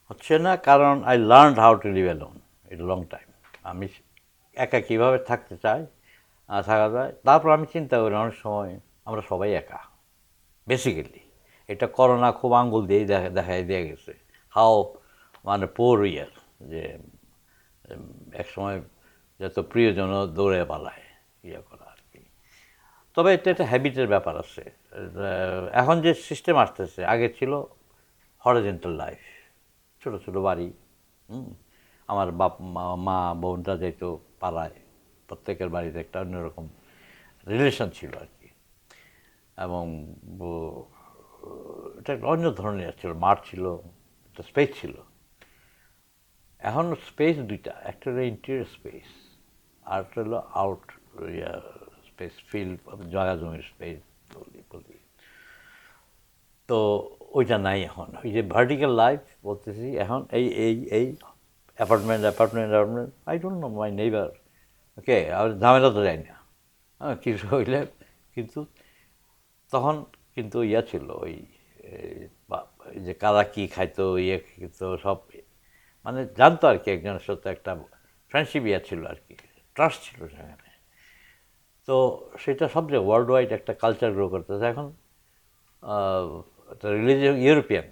C: হচ্ছে না, কারণ I learn how to live alone it long time. আমি একা কীভাবে থাকতে চাই, থাকা যায়। তারপর আমি চিন্তা করি অনেক সময় আমরা সবাই একা বেসিক্যালি। এটা করোনা খুব আঙ্গুল দিয়েই দেখাই দিয়ে গেছে হাও মানে পোর ইয়ার, যে এক সময় যত প্রিয়জন দৌড়ে পালায় ইয়ে করা আর কি। তবে এটা একটা হ্যাবিটের ব্যাপার আছে। এখন যে সিস্টেম আসতেছে, আগে ছিল হরিজন্টাল লাইফ, ছোটো ছোটো বাড়ি, আমার মা বোনটা যেত পাড়ায়, প্রত্যেকের বাড়িতে একটা অন্যরকম রিলেশন ছিল আর কি। এবং এটা একটা অন্য ধরনের ছিল, মাঠ ছিল, একটা স্পেস ছিল। এখন স্পেস দুইটা, একটা হলো ইন্টেরিয়র স্পেস, আর একটা হলো আউট স্পেস, ফিল্ড, জায়গা জমির স্পেস বলি। তো ওইটা নাই এখন। ওই যে ভার্টিক্যাল লাইফ বলতেছি এখন, এই apartment, I don't know my neighbour, okay, আর ঝামেলা তো যাই না, হ্যাঁ, কিছু হইলে। কিন্তু তখন কিন্তু ইয়া ছিল, ওই যে কারা কী খাইতো, ইয়ে খেতো সব, মানে জানতো আর কি, একজনের সাথে একটা ফ্রেন্ডশিপ ইয়া ছিল আর কি, ট্রাস্ট ছিল সেখানে। তো সেটা সব জায়গায় ওয়ার্ল্ড ওয়াইড একটা কালচার গ্রো করতেছে এখন। রিলিজিয়াস ইউরোপিয়ান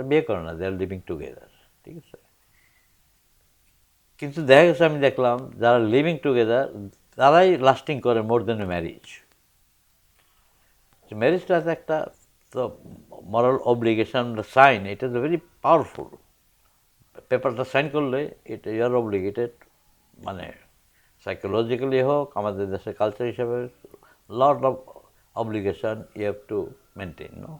C: বিয়ে করে না, দে আর লিভিং টুগেদার, ঠিক আছে। কিন্তু দেখা গেছে, আমি দেখলাম যারা লিভিং টুগেদার তারাই লাস্টিং করে মোর দেন এ ম্যারিজ। ম্যারেজটা একটা তো মরাল অব্লিগেশন, সাইন, এটা তো ভেরি পাওয়ারফুল। পেপারটা সাইন করলে এটা ইউ আর অব্লিগেটেড, মানে সাইকোলজিক্যালি হোক, আমাদের দেশের কালচার হিসাবে lot of obligation you have to maintain, no.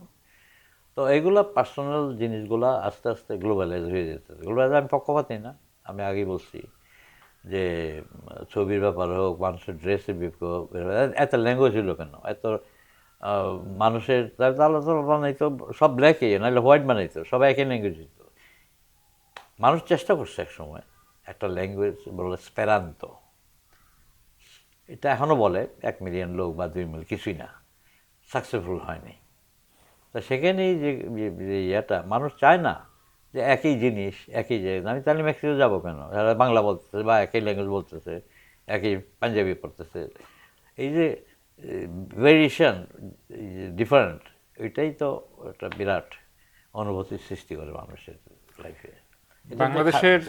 C: তো এগুলো পার্সোনাল জিনিসগুলো আস্তে আস্তে গ্লোবালাইজ হয়ে যেতে। গ্লোবালাইজ আমি পক্ষপাতই না, আমি আগেই বলছি যে ছবির ব্যাপার হোক, মানুষের ড্রেসের ব্যাপার হোক, এত ল্যাঙ্গুয়েজ হলো কেন, এত মানুষের আলাদা বানাইতো, সব ব্ল্যাকই, নাহলে হোয়াইট বানাইতো, সবাই একই ল্যাঙ্গুয়েজ হইতো। মানুষ চেষ্টা করছে এক সময় একটা ল্যাঙ্গুয়েজ, বলে স্পেরান্তো, এটা এখনও বলে 1 মিলিয়ন লোক বা 2 মিলিয়ন, কিছুই না, সাকসেসফুল হয়নি। তা সেখানেই যে ইয়েটা মানুষ চায় না যে একই জিনিস একই জায়গায়। আমি তাহলে মেক্সিকো যাবো কেন, যারা বাংলা বলতেছে বা একই ল্যাঙ্গুয়েজ বলতেছে, একই পাঞ্জাবি পড়তেছে, এই যে ভেরিয়েশন, ডিফারেন্ট, এটাই তো একটা বিরাট অনুভূতির সৃষ্টি করে মানুষের লাইফে।
A: বাংলাদেশের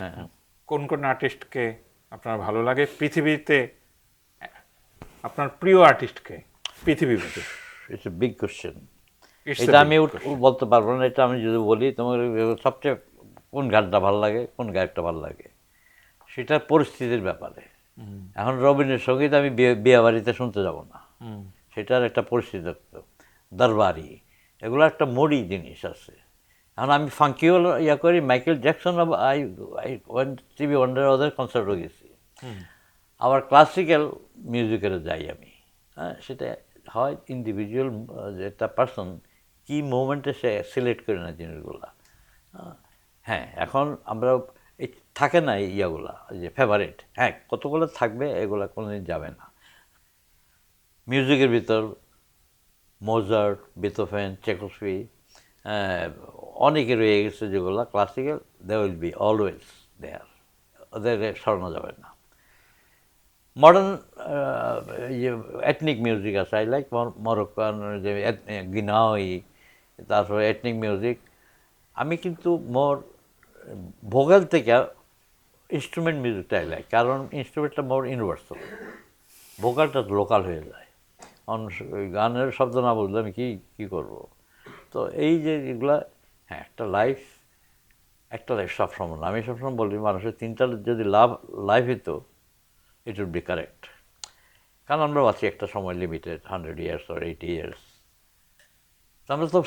A: কোন কোন আর্টিস্টকে আপনার ভালো লাগে? পৃথিবীতে আপনার প্রিয় আর্টিস্টকে পৃথিবীতে?
C: It's a big question. এটা আমি বলতে পারবো না। এটা আমি যদি বলি তোমার সবচেয়ে কোন গানটা ভালো লাগে, কোন গায়কটা ভালো লাগে, সেটার পরিস্থিতির ব্যাপারে। এখন রবীন্দ্রসঙ্গীত আমি বিয়ে বাড়িতে শুনতে যাব না, সেটার একটা পরিস্থিতি থাকতো। দরবারি, এগুলো একটা মুডি জিনিস আছে। এখন আমি ফাঙ্কিও ইয়া করি, Michael Jackson, I TV wonder ওদের কনসার্টও গেছি। আবার ক্লাসিক্যাল মিউজিকের যাই আমি, হ্যাঁ, সেটা হয় ইন্ডিভিজুয়াল, একটা পার্সন কী মুভমেন্টে সে সিলেক্ট করে না জিনিসগুলা। হ্যাঁ, এখন আমরা এই থাকে না এই ইয়াগুলা যে ফেভারিট, হ্যাঁ, কতগুলো থাকবে, এগুলা কোনোদিন যাবে না। মিউজিকের ভিতর মোজার্ট, বেথোভেন, চেকোস্কি, অনেকে রয়ে গেছে যেগুলো classical, they will be always there, ওদের সরানো যাবে না। মডার্ন এথনিক মিউজিক আছে, আই লাইক মরক্কান, যে গিনাওয়ি, তারপরে এথনিক মিউজিক। আমি কিন্তু মোর ভোকাল থেকে ইনস্ট্রুমেন্ট মিউজিকটা আই লাইক, কারণ ইনস্ট্রুমেন্টটা মোর ইউনিভার্সাল, ভোকালটা লোকাল হয়ে যায়। ওই গানের শব্দ না বুঝলে আমি কী করবো। তো এই যে এগুলা, হ্যাঁ একটা লাইফ সবসময় না, আমি সবসময় বলি মানুষের তিনটা যদি লাইফ হতো ইট উড বি কারেক্ট। কারণ আমরা বাঁচি একটা সময় লিমিটেড 100 ইয়ার্স or 80 ইয়ার্স। আমরা তো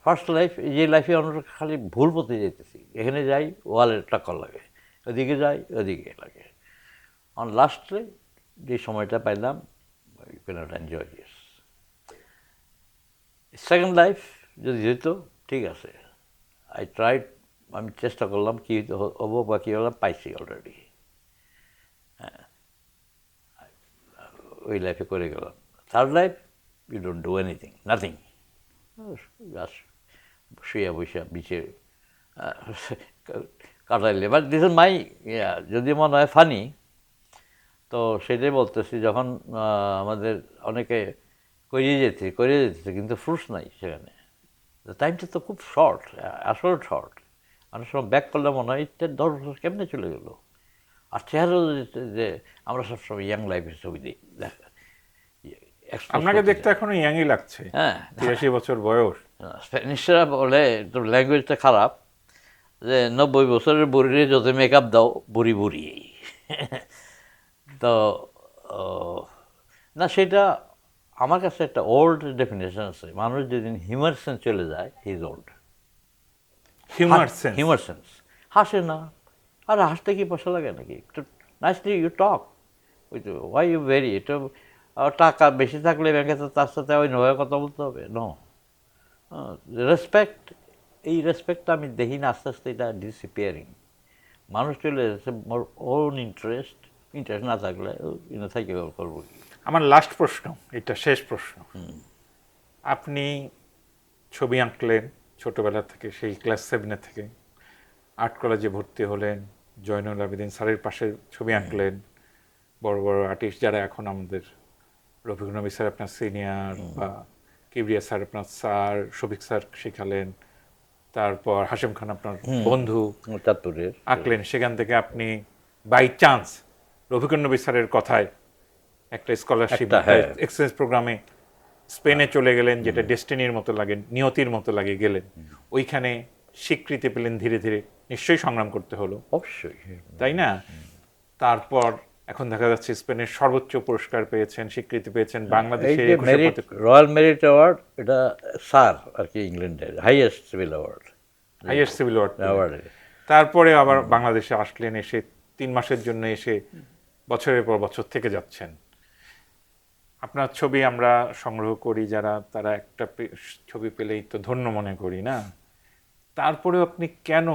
C: ফার্স্ট লাইফ, যে লাইফে আমরা খালি ভুল পথে যেতেছি, এখানে যাই ওয়ালের টাক্কর লাগে, ওদিকে যাই ওদিকে লাগে। আর লাস্টে যে সময়টা পাইলাম you can't enjoy this. Second life যদি যেত ঠিক আছে, আই ট্রাইড, আমি চেষ্টা করলাম কী হবো বা কী হলাম, পাইছি অলরেডি। হ্যাঁ, ওই লাইফে করে গেলাম। Third life you don't do anything, nothing, just শুয়ে বসে বিচে কাটাইলে। বাট দিস ইজ মাই, যদি মনে হয় ফানি, তো সেটাই বলতেছি, যখন আমাদের অনেকে করিয়ে যেতেছে কিন্তু ফ্রুটস নাই সেখানে। টাইমটা তো খুব শর্ট, আসলে শর্ট। অনেক সময় ব্যাক করলে মনে হয় 10 বছর কেমনে চলে গেল। আর চেহারা যে আমরা সবসময় ইয়াং লাইফের ছবি দিই, দেখা
A: আপনাকে দেখতে এখনো ইয়াংই লাগছে।
C: হ্যাঁ,
A: 83 বছর বয়স।
C: স্প্যানিশরা বলে, তো ল্যাঙ্গুয়েজটা খারাপ, যে 90 বছরের বুড়িরে যত মেকআপ দাও বুড়ি বুড়ি। তো না, সেটা আমার কাছে একটা ওল্ড ডেফিনেশন আছে। মানুষ যেদিন হিউমার সেন্স চলে যায় he is old. Humour sense, হাসে না। আর হাসতে কি পয়সা লাগে নাকি? একটু nicely you talk with, why you very, এটা টাকা বেশি থাকলে ব্যাংকে তো তার সাথে ওইভাবে কথা বলতে হবে, নো। রেসপেক্ট, এই রেসপেক্টটা আমি দেখি না, আস্তে আস্তে এটা ডিসঅ্যাপিয়ারিং। মানুষ চলে যাচ্ছে মোর ওন ইন্টারেস্ট না থাকলে থেকে করবো কি।
A: আমার লাস্ট প্রশ্ন, এটা শেষ প্রশ্ন। আপনি ছবি আঁকলেন ছোটবেলা থেকে, সেই ক্লাস 7 থেকে আর্ট কলেজে ভর্তি হলেন, জয়নুল আবেদিন স্যারের পাশে ছবি আঁকলেন। বড় বড় আর্টিস্ট যারা এখন আমাদের, রফিকুল নবী স্যার আপনার সিনিয়র, বা কিবরিয়া স্যার আপনার স্যার, শফিক স্যার শেখালেন, তারপর হাশেম খান আপনার বন্ধু
C: চাঁদপুরের
A: আঁকলেন। সেখান থেকে আপনি বাই চান্স রফিকুল নবী স্যারের কথায় একটা স্কলারশিপ এক্সচেঞ্জ প্রোগ্রামে স্পেনে চলে গেলেন, যেটা ডেস্টিনির মতো লাগে, নিয়তির মতো লাগে গেলেন। ওইখানে স্বীকৃতি পেলেন ধীরে ধীরে, নিশ্চয়ই সংগ্রাম করতে হলো,
C: অবশ্যই,
A: তাই না? তারপর এখন দেখা যাচ্ছে স্পেনের সর্বোচ্চ পুরস্কার পেয়েছেন, স্বীকৃতি পেয়েছেন, বাংলাদেশে
C: রয়্যাল মেরিট অ্যাওয়ার্ড, এটা স্যার আর কি ইংল্যান্ডের হাইয়েস্ট সিভিল অ্যাওয়ার্ড।
A: তারপরে আবার বাংলাদেশে আসলেন, এসে 3 মাসের জন্য এসে বছরের পর বছর থেকে যাচ্ছেন। আপনার ছবি আমরা সংগ্রহ করি যারা, তারা একটা ছবি পেলেই তো ধন্য মনে করি না? তারপরেও আপনি কেন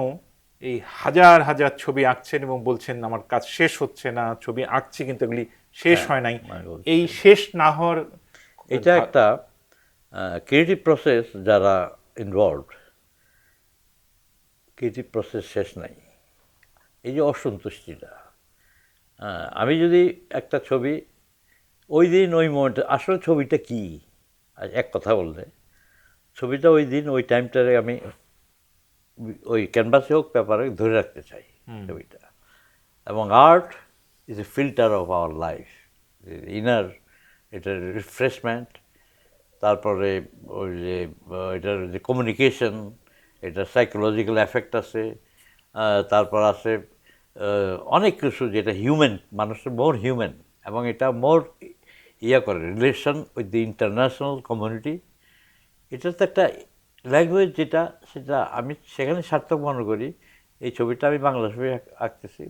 A: এই হাজার হাজার ছবি আঁকছেন এবং বলছেন আমার কাজ শেষ হচ্ছে না, ছবি আঁকছি কিন্তু এগুলি শেষ হয় নাই? এই শেষ না হওয়ার,
C: এটা একটা ক্রিয়েটিভ প্রসেস, যারা ইনভলভড, ক্রিয়েটিভ প্রসেস শেষ নাই। এই যে অসন্তুষ্টিটা, আমি যদি একটা ছবি ওই দিন ওই মোমেন্টে, আসলে ছবিটা কি, এক কথা বললে ছবিটা ওই দিন ওই টাইমটারে আমি ওই ক্যানভাসে হোক পেপারে ধরে রাখতে চাই ছবিটা। এবং art is a filter of our life, inner, এটার রিফ্রেশমেন্ট, তারপরে ওই যে এটার যে কমিউনিকেশন, এটার সাইকোলজিক্যাল এফেক্ট আছে, তারপর আছে অনেক কিছু যেটা হিউম্যান, মানুষের মোর হিউম্যান, এবং এটা মোর করে relation with the international community. এটা তো একটা ল্যাঙ্গুয়েজ, যেটা সেটা আমি সেখানে সার্থক মনে করি। এই ছবিটা আমি বাংলা ছবি আঁকতেছি,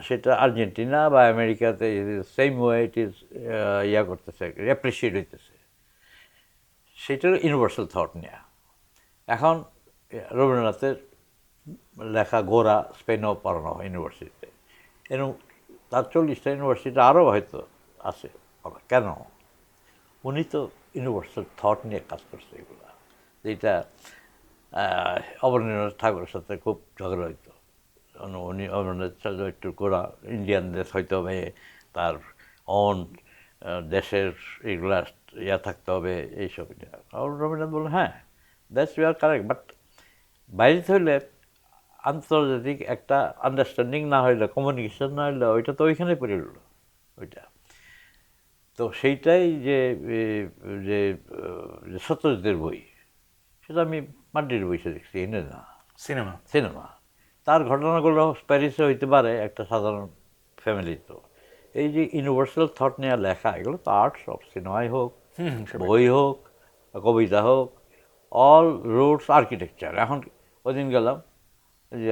C: সেটা আর্জেন্টিনা বা আমেরিকাতে সেম ওয়ে ইট ইজ করতেছে, অ্যাপ্রিসিয়েট হইতেছে। সেটার ইউনিভার্সাল থট নেওয়া। এখন রবীন্দ্রনাথের লেখা গোরা স্পেনেও পড়ানো হয় ইউনিভার্সিটিতে, এরকম তার 40টা ইউনিভার্সিটি আরও হয়তো আছে। কেন? উনি তো ইউনিভার্সাল থট নিয়ে কাজ করছে। এগুলা যেটা অবনীন্দ্রনাথ ঠাকুরের সাথে খুব ঝগড়া হইতো। উনি অবনীন্দ্রনাথ একটু গোড়া ইন্ডিয়ানদের হয়তো হবে, তার অন দেশের এগুলা থাকতে হবে, এইসব। রবীন্দ্রনাথ বললেন হ্যাঁ, that's you are correct, but বাইরে হইলে আন্তর্জাতিক একটা আন্ডারস্ট্যান্ডিং না হইলে, কমিউনিকেশন না হইলে, ওইটা তো ওইখানে পড়ে রইল ওইটা। তো সেইটাই যে সত্যজিতের বই, সেটা আমি মাটির বইসে দেখছি, এনে না সিনেমা। তার ঘটনাগুলো প্যারিসে হইতে পারে একটা সাধারণ ফ্যামিলি। তো এই যে ইউনিভার্সাল থট নিয়ে লেখা, এগুলো তো আর্টস অফ, সিনেমাই হোক, বই হোক, কবিতা হোক, অল রুটস আর্কিটেকচার। এখন ওদিন গেলাম যে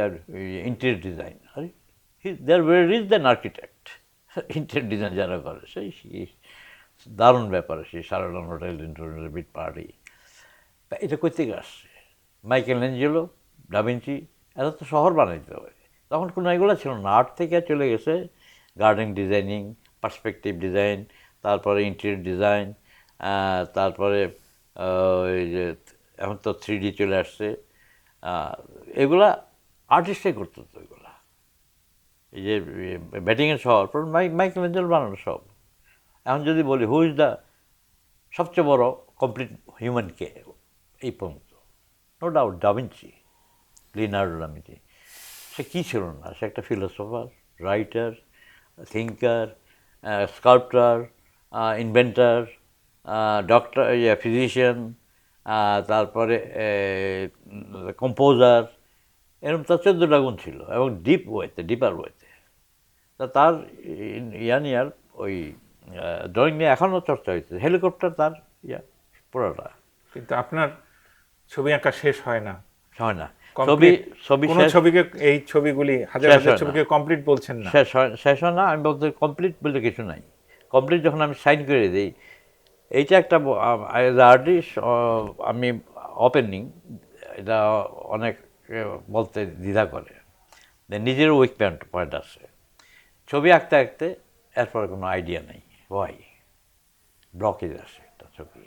C: ইন্টেরিয়র ডিজাইন, আরে there very rich then architect. Interior design যারা করে সেই দারুণ ব্যাপার। সেই সারাডন হোটেল, ইন্টারনেট বিট পার্টি, এটা কই থেকে আসছে? মাইকেল অ্যাঞ্জেলো, ডাভিঞ্চি, এরা তো শহর বানাইতে হবে, তখন কোনো এগুলো ছিল না। আর্ট থেকে চলে গেছে গার্ডেন ডিজাইনিং, পার্সপেক্টিভ ডিজাইন, তারপরে ইন্টেরিয়র ডিজাইন, তারপরে ওই যে এখন তো 3D চলে আসছে। এগুলা আর্টিস্টে করতো তো এগুলা। এই যে ব্যাটিংয়ের শহর মাইকেল অ্যাঞ্জেলো বানানো সব। এখন যদি বলি হু ইজ দ্য সবচেয়ে বড় কমপ্লিট হিউম্যানকে এই পর্যন্ত, no doubt Da Vinci, Leonardo da Vinci. সে কী ছিল না? সে একটা philosopher, writer, thinker, sculptor, inventor, doctor, physician, তারপরে কম্পোজার, এরকম তার 14টা গুণ ছিল, এবং ডিপার ওয়েতে। তা তার ইয়ার ওই ড্রয়িং নিয়ে এখনও চর্চা হয়েছে। হেলিকপ্টার তার পুরোটা।
A: কিন্তু আপনার ছবি আঁকা শেষ হয় না,
C: হয় না।
A: কোনো ছবিকে, এই ছবিগুলি হাজার হাজার ছবিকে কমপ্লিট বলছেন না,
C: শেষ হয় না। আমি বলতে কমপ্লিট বলতে কিছু নাই। কমপ্লিট যখন আমি সাইন করে দিই, এইটা একটা অ্যাজ আর্টিস্ট আমি ওপেনিং, এটা অনেক বলতে দ্বিধা করে, নিজের উইক পয়েন্ট আছে। ছবি আঁকতে আঁকতে এরপরে কোনো আইডিয়া নেই, ওয়াই ব্লকেজ আসে একটা ছবি।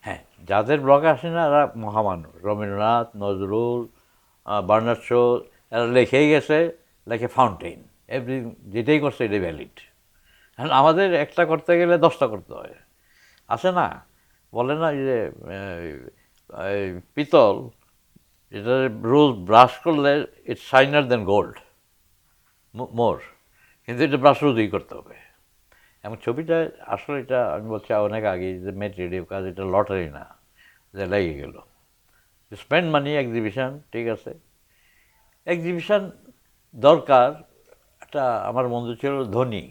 C: হ্যাঁ, যাদের ব্লকে আসে না এরা মহামানুষ, রবীন্দ্রনাথ, নজরুল, বার্নার্ড শো, এরা লিখেই গেছে, লেখে ফাউন্টেন, এভরি যেটাই করছে এটাই ভ্যালিড। হ্যাঁ, আমাদের একটা করতে গেলে 10টা করতে হয়। আছে না, বলে না যে পিতল, এটা রোজ ব্রাশ করলে ইটস শাইনার দেন গোল্ড মোর, কিন্তু এটা ব্রাশ রোজই করতে হবে। এবং ছবিটা আসলে, এটা আমি বলছি অনেক আগে, যে মেটেরিয়াল কাজ, এটা লটারি না যে লেগে গেল। স্পেন্ড মানি, এক্সিবিশন, ঠিক আছে, এক্সিবিশন দরকার। একটা আমার বন্ধু ছিল ধনী,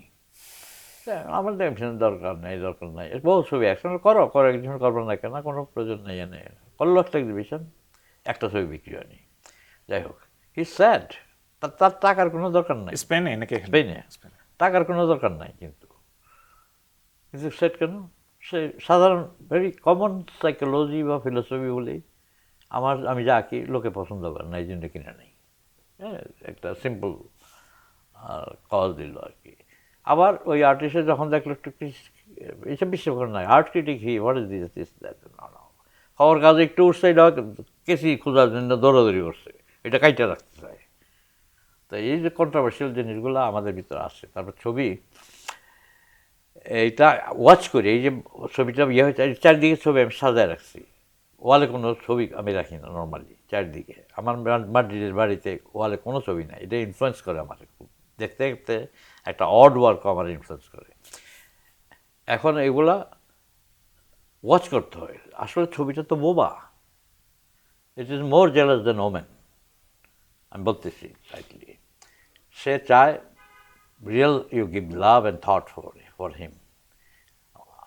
C: আমার এক্সিবিশনের দরকার নাই, বহু ছবি একসঙ্গে করো এক্সিবিশন করবো না কেন, কোনো প্রয়োজন নেই। এনে করলো একটা এক্সিবিশন, একটা ছবি বিক্রি হয়নি। যাই হোক, হি স্যাড, তার টাকার কোনো দরকার নাই।
A: স্পেনে নাকি?
C: স্পেনে টাকার কোনো দরকার নাই, কিন্তু স্যাড কেন? সে সাধারণ ভেরি কমন সাইকোলজি বা ফিলোসফি বলেই আমি যা আঁকি লোকে পছন্দ করে না, এই জন্য কিনে নেই। হ্যাঁ, একটা সিম্পল কজ দিল আর কি। আবার ওই আর্টিস্টে যখন দেখলো একটু এইসব বিশ্বাস করে নাই, art critic what is this খবর কাজে একটু উঠছে, এটা কেসি খোঁজার জন্য দৌড়াদৌড়ি করছে, এটা কাইটা রাখতে চায়। তো এই যে কন্ট্রোভার্সিয়াল জিনিসগুলো আমাদের ভিতরে আসছে। তারপর ছবি, এইটা ওয়াচ করি, এই যে ছবিটা হয়েছে, চারদিকে ছবি আমি সাজায় রাখছি। ওয়ালে কোনো ছবি আমি রাখি না নর্মালি, চারদিকে। আমার মাদ্রিদের বাড়িতে ওয়ালে কোনো ছবি নাই, এটা ইনফ্লুয়েন্স করে আমার খুব। দেখতে দেখতে একটা অড ওয়ার্ক আমার ইনফ্লুয়েন্স করে। এখন এগুলা ওয়াচ করতে হয়। আসলে ছবিটা তো বোবা, it is more jealous than women, আমি বলতেছি রাইটলি। সে চায় real you give love and thought for him.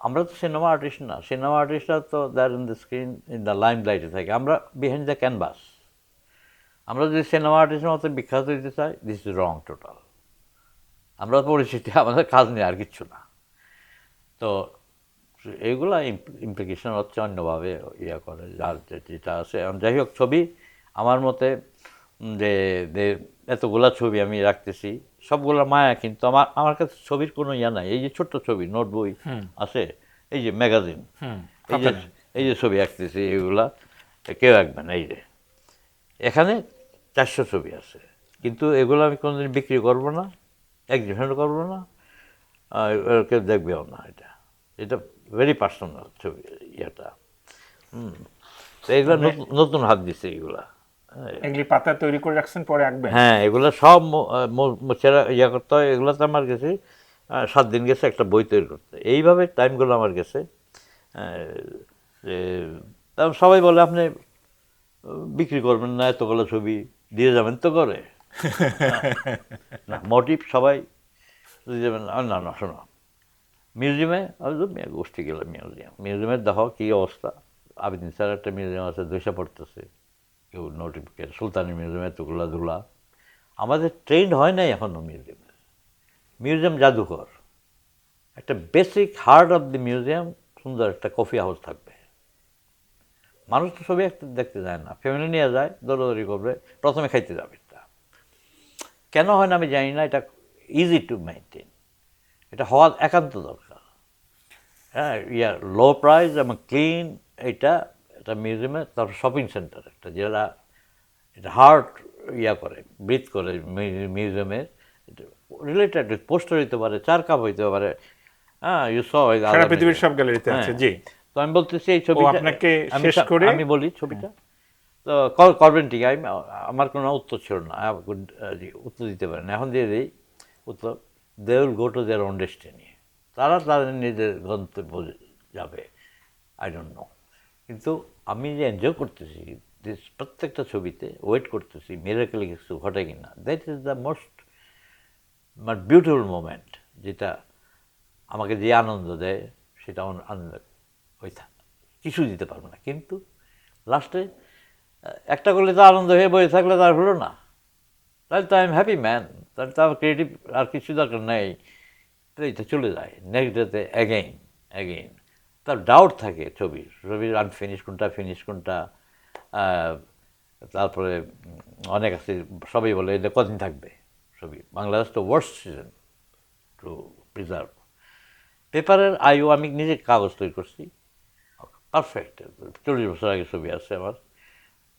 C: আমরা তো সিনেমা আর্টিস্ট না, সিনেমা আর্টিস্টরা তো there in the screen, in the lime লাইটে থাকে, আমরা বিহাইন্ড দ্য ক্যানভাস। আমরা যদি সিনেমা আর্টিস্টের মতো বিখ্যাত দিতে চাই, দিস ইজ রং টোটাল। আমরা পরিচিতি, আমাদের কাজ নেই, আর কিচ্ছু না। তো এইগুলা ইমপ্লিকেশন হচ্ছে অন্যভাবে করে, যার যেটা আছে। যাই হোক, ছবি আমার মতে যে এতগুলা ছবি আমি রাখতেছি, সবগুলা মায়া, কিন্তু আমার কাছে ছবির কোনো ইয়া নাই। এই যে ছোট্ট ছবি, নোট বই আছে, এই যে ম্যাগাজিন, এই যে ছবি আঁকতেছি, এগুলা কেউ আঁকবে না। এই যে এখানে 400 ছবি আছে, কিন্তু এগুলো আমি কোনোদিন বিক্রি করবো না, এক্সিবিশন করবো না, কেউ দেখবেও না। এটা ভেরি পার্সোনাল ছবি, ইয়েটা। তো এগুলো নতুন হাত দিচ্ছে এগুলা।
A: এগুলি পাতা তৈরি করে রাখছেন, পরে আঁকবেন?
C: হ্যাঁ, এগুলো সব মুছেরা করতে হয়। এগুলো তো আমার কাছে 7 দিন গেছে একটা বই তৈরি করতে। এইভাবে টাইমগুলো আমার গেছে। যে তখন সবাই বলে আপনি বিক্রি করবেন না, এতগুলো ছবি দিয়ে যাবেন তো করে না, মোটিভ সবাই দিয়ে যাবেন না, না শোনো মিউজিয়ামে গোষ্ঠী গেলাম মিউজিয়ামে দেখো কী অবস্থা। আবেদিন স্যার একটা মিউজিয়াম আছে, 200 পড়তেছে, কেউ নোটিফিকেশন সুলতানি মিউজিয়ামে এতগুলা ধুলা। আমাদের ট্রেন্ড হয় নাই এখনও মিউজিয়ামে। মিউজিয়াম জাদুঘর, একটা basic heart of the museum সুন্দর একটা কফি হাউস থাকবে। মানুষ তো ছবি দেখতে যায় না, ফ্যামিলি নিয়ে যায়, দৌড়াদৌড়ি করবে, প্রথমে খাইতে যাবে। এটা কেন হয় না আমি জানি না, এটা ইজি টু মেনটেন, এটা হওয়া একান্ত দরকার। হ্যাঁ, লো প্রাইস এবং ক্লিন, এটা একটা মিউজিয়ামে। তারপর শপিং সেন্টার একটা, যেটা এটা হার্ট করে, ব্রিথ করে মিউজিয়ামের রিলেটেড পোস্টার হইতে পারে, 4 কাপ হইতে পারে। হ্যাঁ,
A: সারা পৃথিবীর সব গ্যালারিতে আছে। জি,
C: তো আমি বলতেছি এই ছবিটা
A: আপনাকে শেষ করে
C: আমি বলি ছবিটা তো করবেন ঠিক। আমার কোনো উত্তর ছিল না, উত্তর দিতে পারেন, এখন দিয়ে দিই উত্তর। They will go to their own destiny, তারা তাদের নিজের গন্তব্যে যাবে। আই ডোন্ট নো, কিন্তু আমি যে এনজয় করতেছি প্রত্যেকটা ছবিতে, ওয়েট করতেছি মিরাকেল কিছু ঘটে কিনা। That is the most beautiful moment, যেটা আমাকে যে আনন্দ দেয় সেটা আনন্দ ওই কিছু দিতে পারবো না। কিন্তু লাস্টে একটা করলে তো আনন্দ হয়ে বসে থাকলে তার হলো না, তাহলে তো আই এম হ্যাপি ম্যান, তাহলে তো আমার ক্রিয়েটিভ আর কিছু দরকার নেই, তো এইটা চলে যায় নেক্সট ডেতে অ্যাগেইন। তার ডাউট থাকে ছবির আনফিনিশ কোনটা, ফিনিশ কোনটা। তারপরে অনেক আছে, সবাই বলে এটা কদিন থাকবে ছবি। বাংলাদেশ তো ওয়ার্স্ট সিজন টু প্রিজার্ভ। পেপারের আয়ু, আমি নিজে কাগজ তৈরি করছি, পারফেক্ট, 40 বছর আগে ছবি আছে আমার।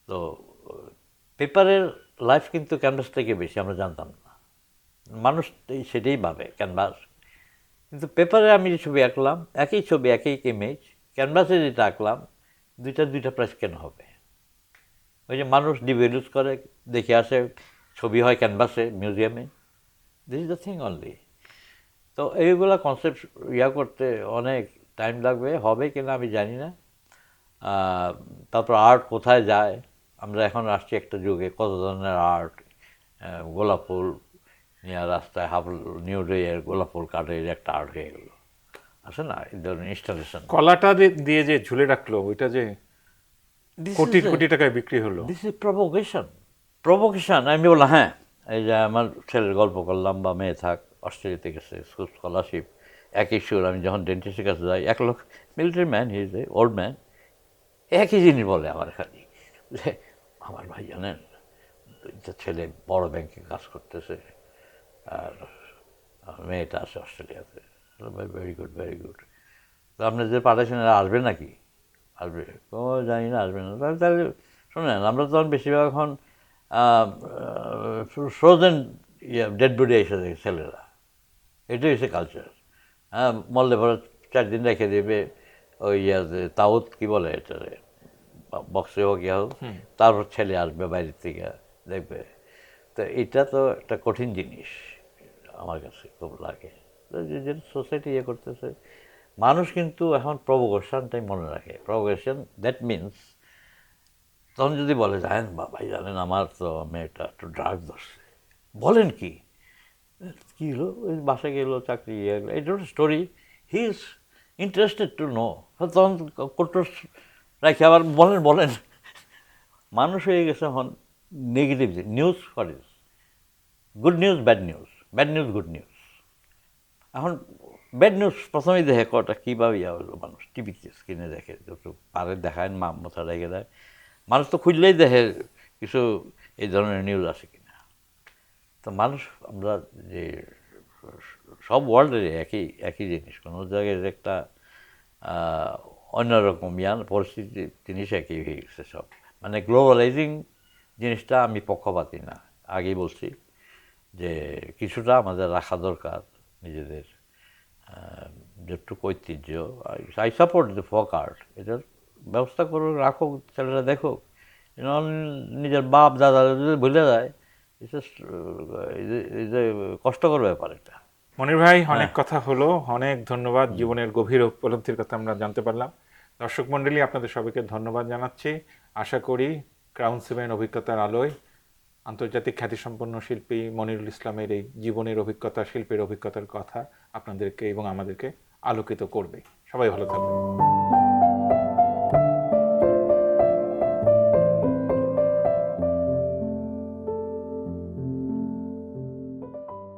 C: তো পেপারের লাইফ কিন্তু ক্যানভাস থেকে বেশি, আমরা জানতাম না, মানুষ সেটাই ভাবে ক্যানভাস। কিন্তু পেপারে আমি যে ছবি আঁকলাম, একই ছবি একই ইমেজ, ক্যানভাসে যেটা আঁকলাম, দুইটা প্রাইস কেন হবে? ওই যে মানুষ ডিভ্যালুস করে দেখে আসে, ছবি হয় ক্যানভাসে মিউজিয়ামে, this is the thing only. তো এইগুলা কনসেপ্ট করতে অনেক টাইম লাগবে, হবে কিনা আমি জানি না। তারপর আর্ট কোথায় যায়, আমরা এখন আসছি একটা যুগে, কত ধরনের আর্ট, গোলাপ ফুল নিয়ে রাস্তায় নিউ ডের গোলাপ ফুল কাঠের একটা আর্ট হয়ে গেলো, আছে না এই ধরনের ইনস্টলেশন।
A: কলাটা দিয়ে যে ঝুলে রাখলো, ওইটা যে কোটি কোটি টাকায় বিক্রি হলো,
C: দিস ইজ প্রভোকেশন। আমি বললাম হ্যাঁ, এই যে আমার ছেলের গল্প করলাম, বা মেয়ে থাক অস্ট্রেলিয়াতে গেছে স্কলারশিপ, একই সুর। আমি যখন ডেন্টিস্টের কাছে যাই, 1 লোক military man, he is a old man, একই জিনিস বলে আমার খালি, যে আমার ভাই জানেন ছেলে বড় ব্যাংকে কাজ করতেছে, আর মেয়েটা আছে অস্ট্রেলিয়াতে। Very good, very good. তো আপনি যে পাঠাচ্ছেন আসবে নাকি? আসবে? ও জানি না, আসবে না। তাহলে শোনেন, আমরা তখন বেশিরভাগ এখন ফ্রোজেন ডেড বডি এসে দেখে ছেলেরা, এটাই হচ্ছে কালচার। হ্যাঁ, মরলে পরে 4 দিন রেখে দেবে ওই তাউত কী বলে এটা, বক্সে হোক ইয়া হোক, তারপর ছেলে আসবে বাইরের থেকে দেখবে। তো এটা তো একটা কঠিন জিনিস আমার কাছে খুব লাগে, যে সোসাইটি করতেছে। মানুষ কিন্তু এখন প্রভোকেশনটাই মনে রাখে। প্রভোকেশন দ্যাট মিনস, তখন যদি বলে জানেন বাবাই জানেন আমার তো মেয়েটা একটু ড্রাগ ধরছে, বলেন কি কী হলো, ওই বাসায় গেলো, চাকরি এই ধরনের story, he is interested to know. তখন কোটর রাখি আবার বলেন। মানুষ হয়ে গেছে এখন negative news. For is good news, bad news, good news. এখন ব্যাড নিউজ প্রথমেই দেখে কটা কীভাবে হলো, মানুষ টিভিতে স্ক্রিনে দেখে, যত পারে দেখায়, মাথা রেখে দেয়। মানুষ তো খুঁজলেই দেখে কিছু এই ধরনের নিউজ আছে কিনা। তো মানুষ, আমরা যে সব ওয়ার্ল্ডের একই জিনিস, কোনো জায়গায় একটা অন্যরকম পরিস্থিতি জিনিস একই হয়ে গেছে সব। মানে গ্লোবালাইজিং জিনিসটা আমি পক্ষপাতি না, আগেই বলছি যে কিছুটা আমাদের রাখা দরকার নিজেদের যেটুকু ঐতিহ্য। I support the folk art, এটার ব্যবস্থা করুক, রাখুক, ছেলেরা দেখুক। নিজের বাপ দাদা যদি ভুলে যায়, কষ্টকর ব্যাপার এটা।
A: মনির ভাই অনেক কথা হলো, অনেক ধন্যবাদ। জীবনের গভীর উপলব্ধির কথা আমরা জানতে পারলাম। দর্শক মণ্ডলী, আপনাদের সবাইকে ধন্যবাদ জানাচ্ছি। আশা করি ক্রাউন 7 অভিজ্ঞতার আলোয় আন্তর্জাতিক খ্যাতিসম্পন্ন শিল্পী মনিরুল ইসলামের এই জীবনের অভিজ্ঞতা, শিল্পের অভিজ্ঞতার কথা আপনাদেরকে এবং আমাদেরকে আলোকিত করবে। সবাই ভালো থাকবেন।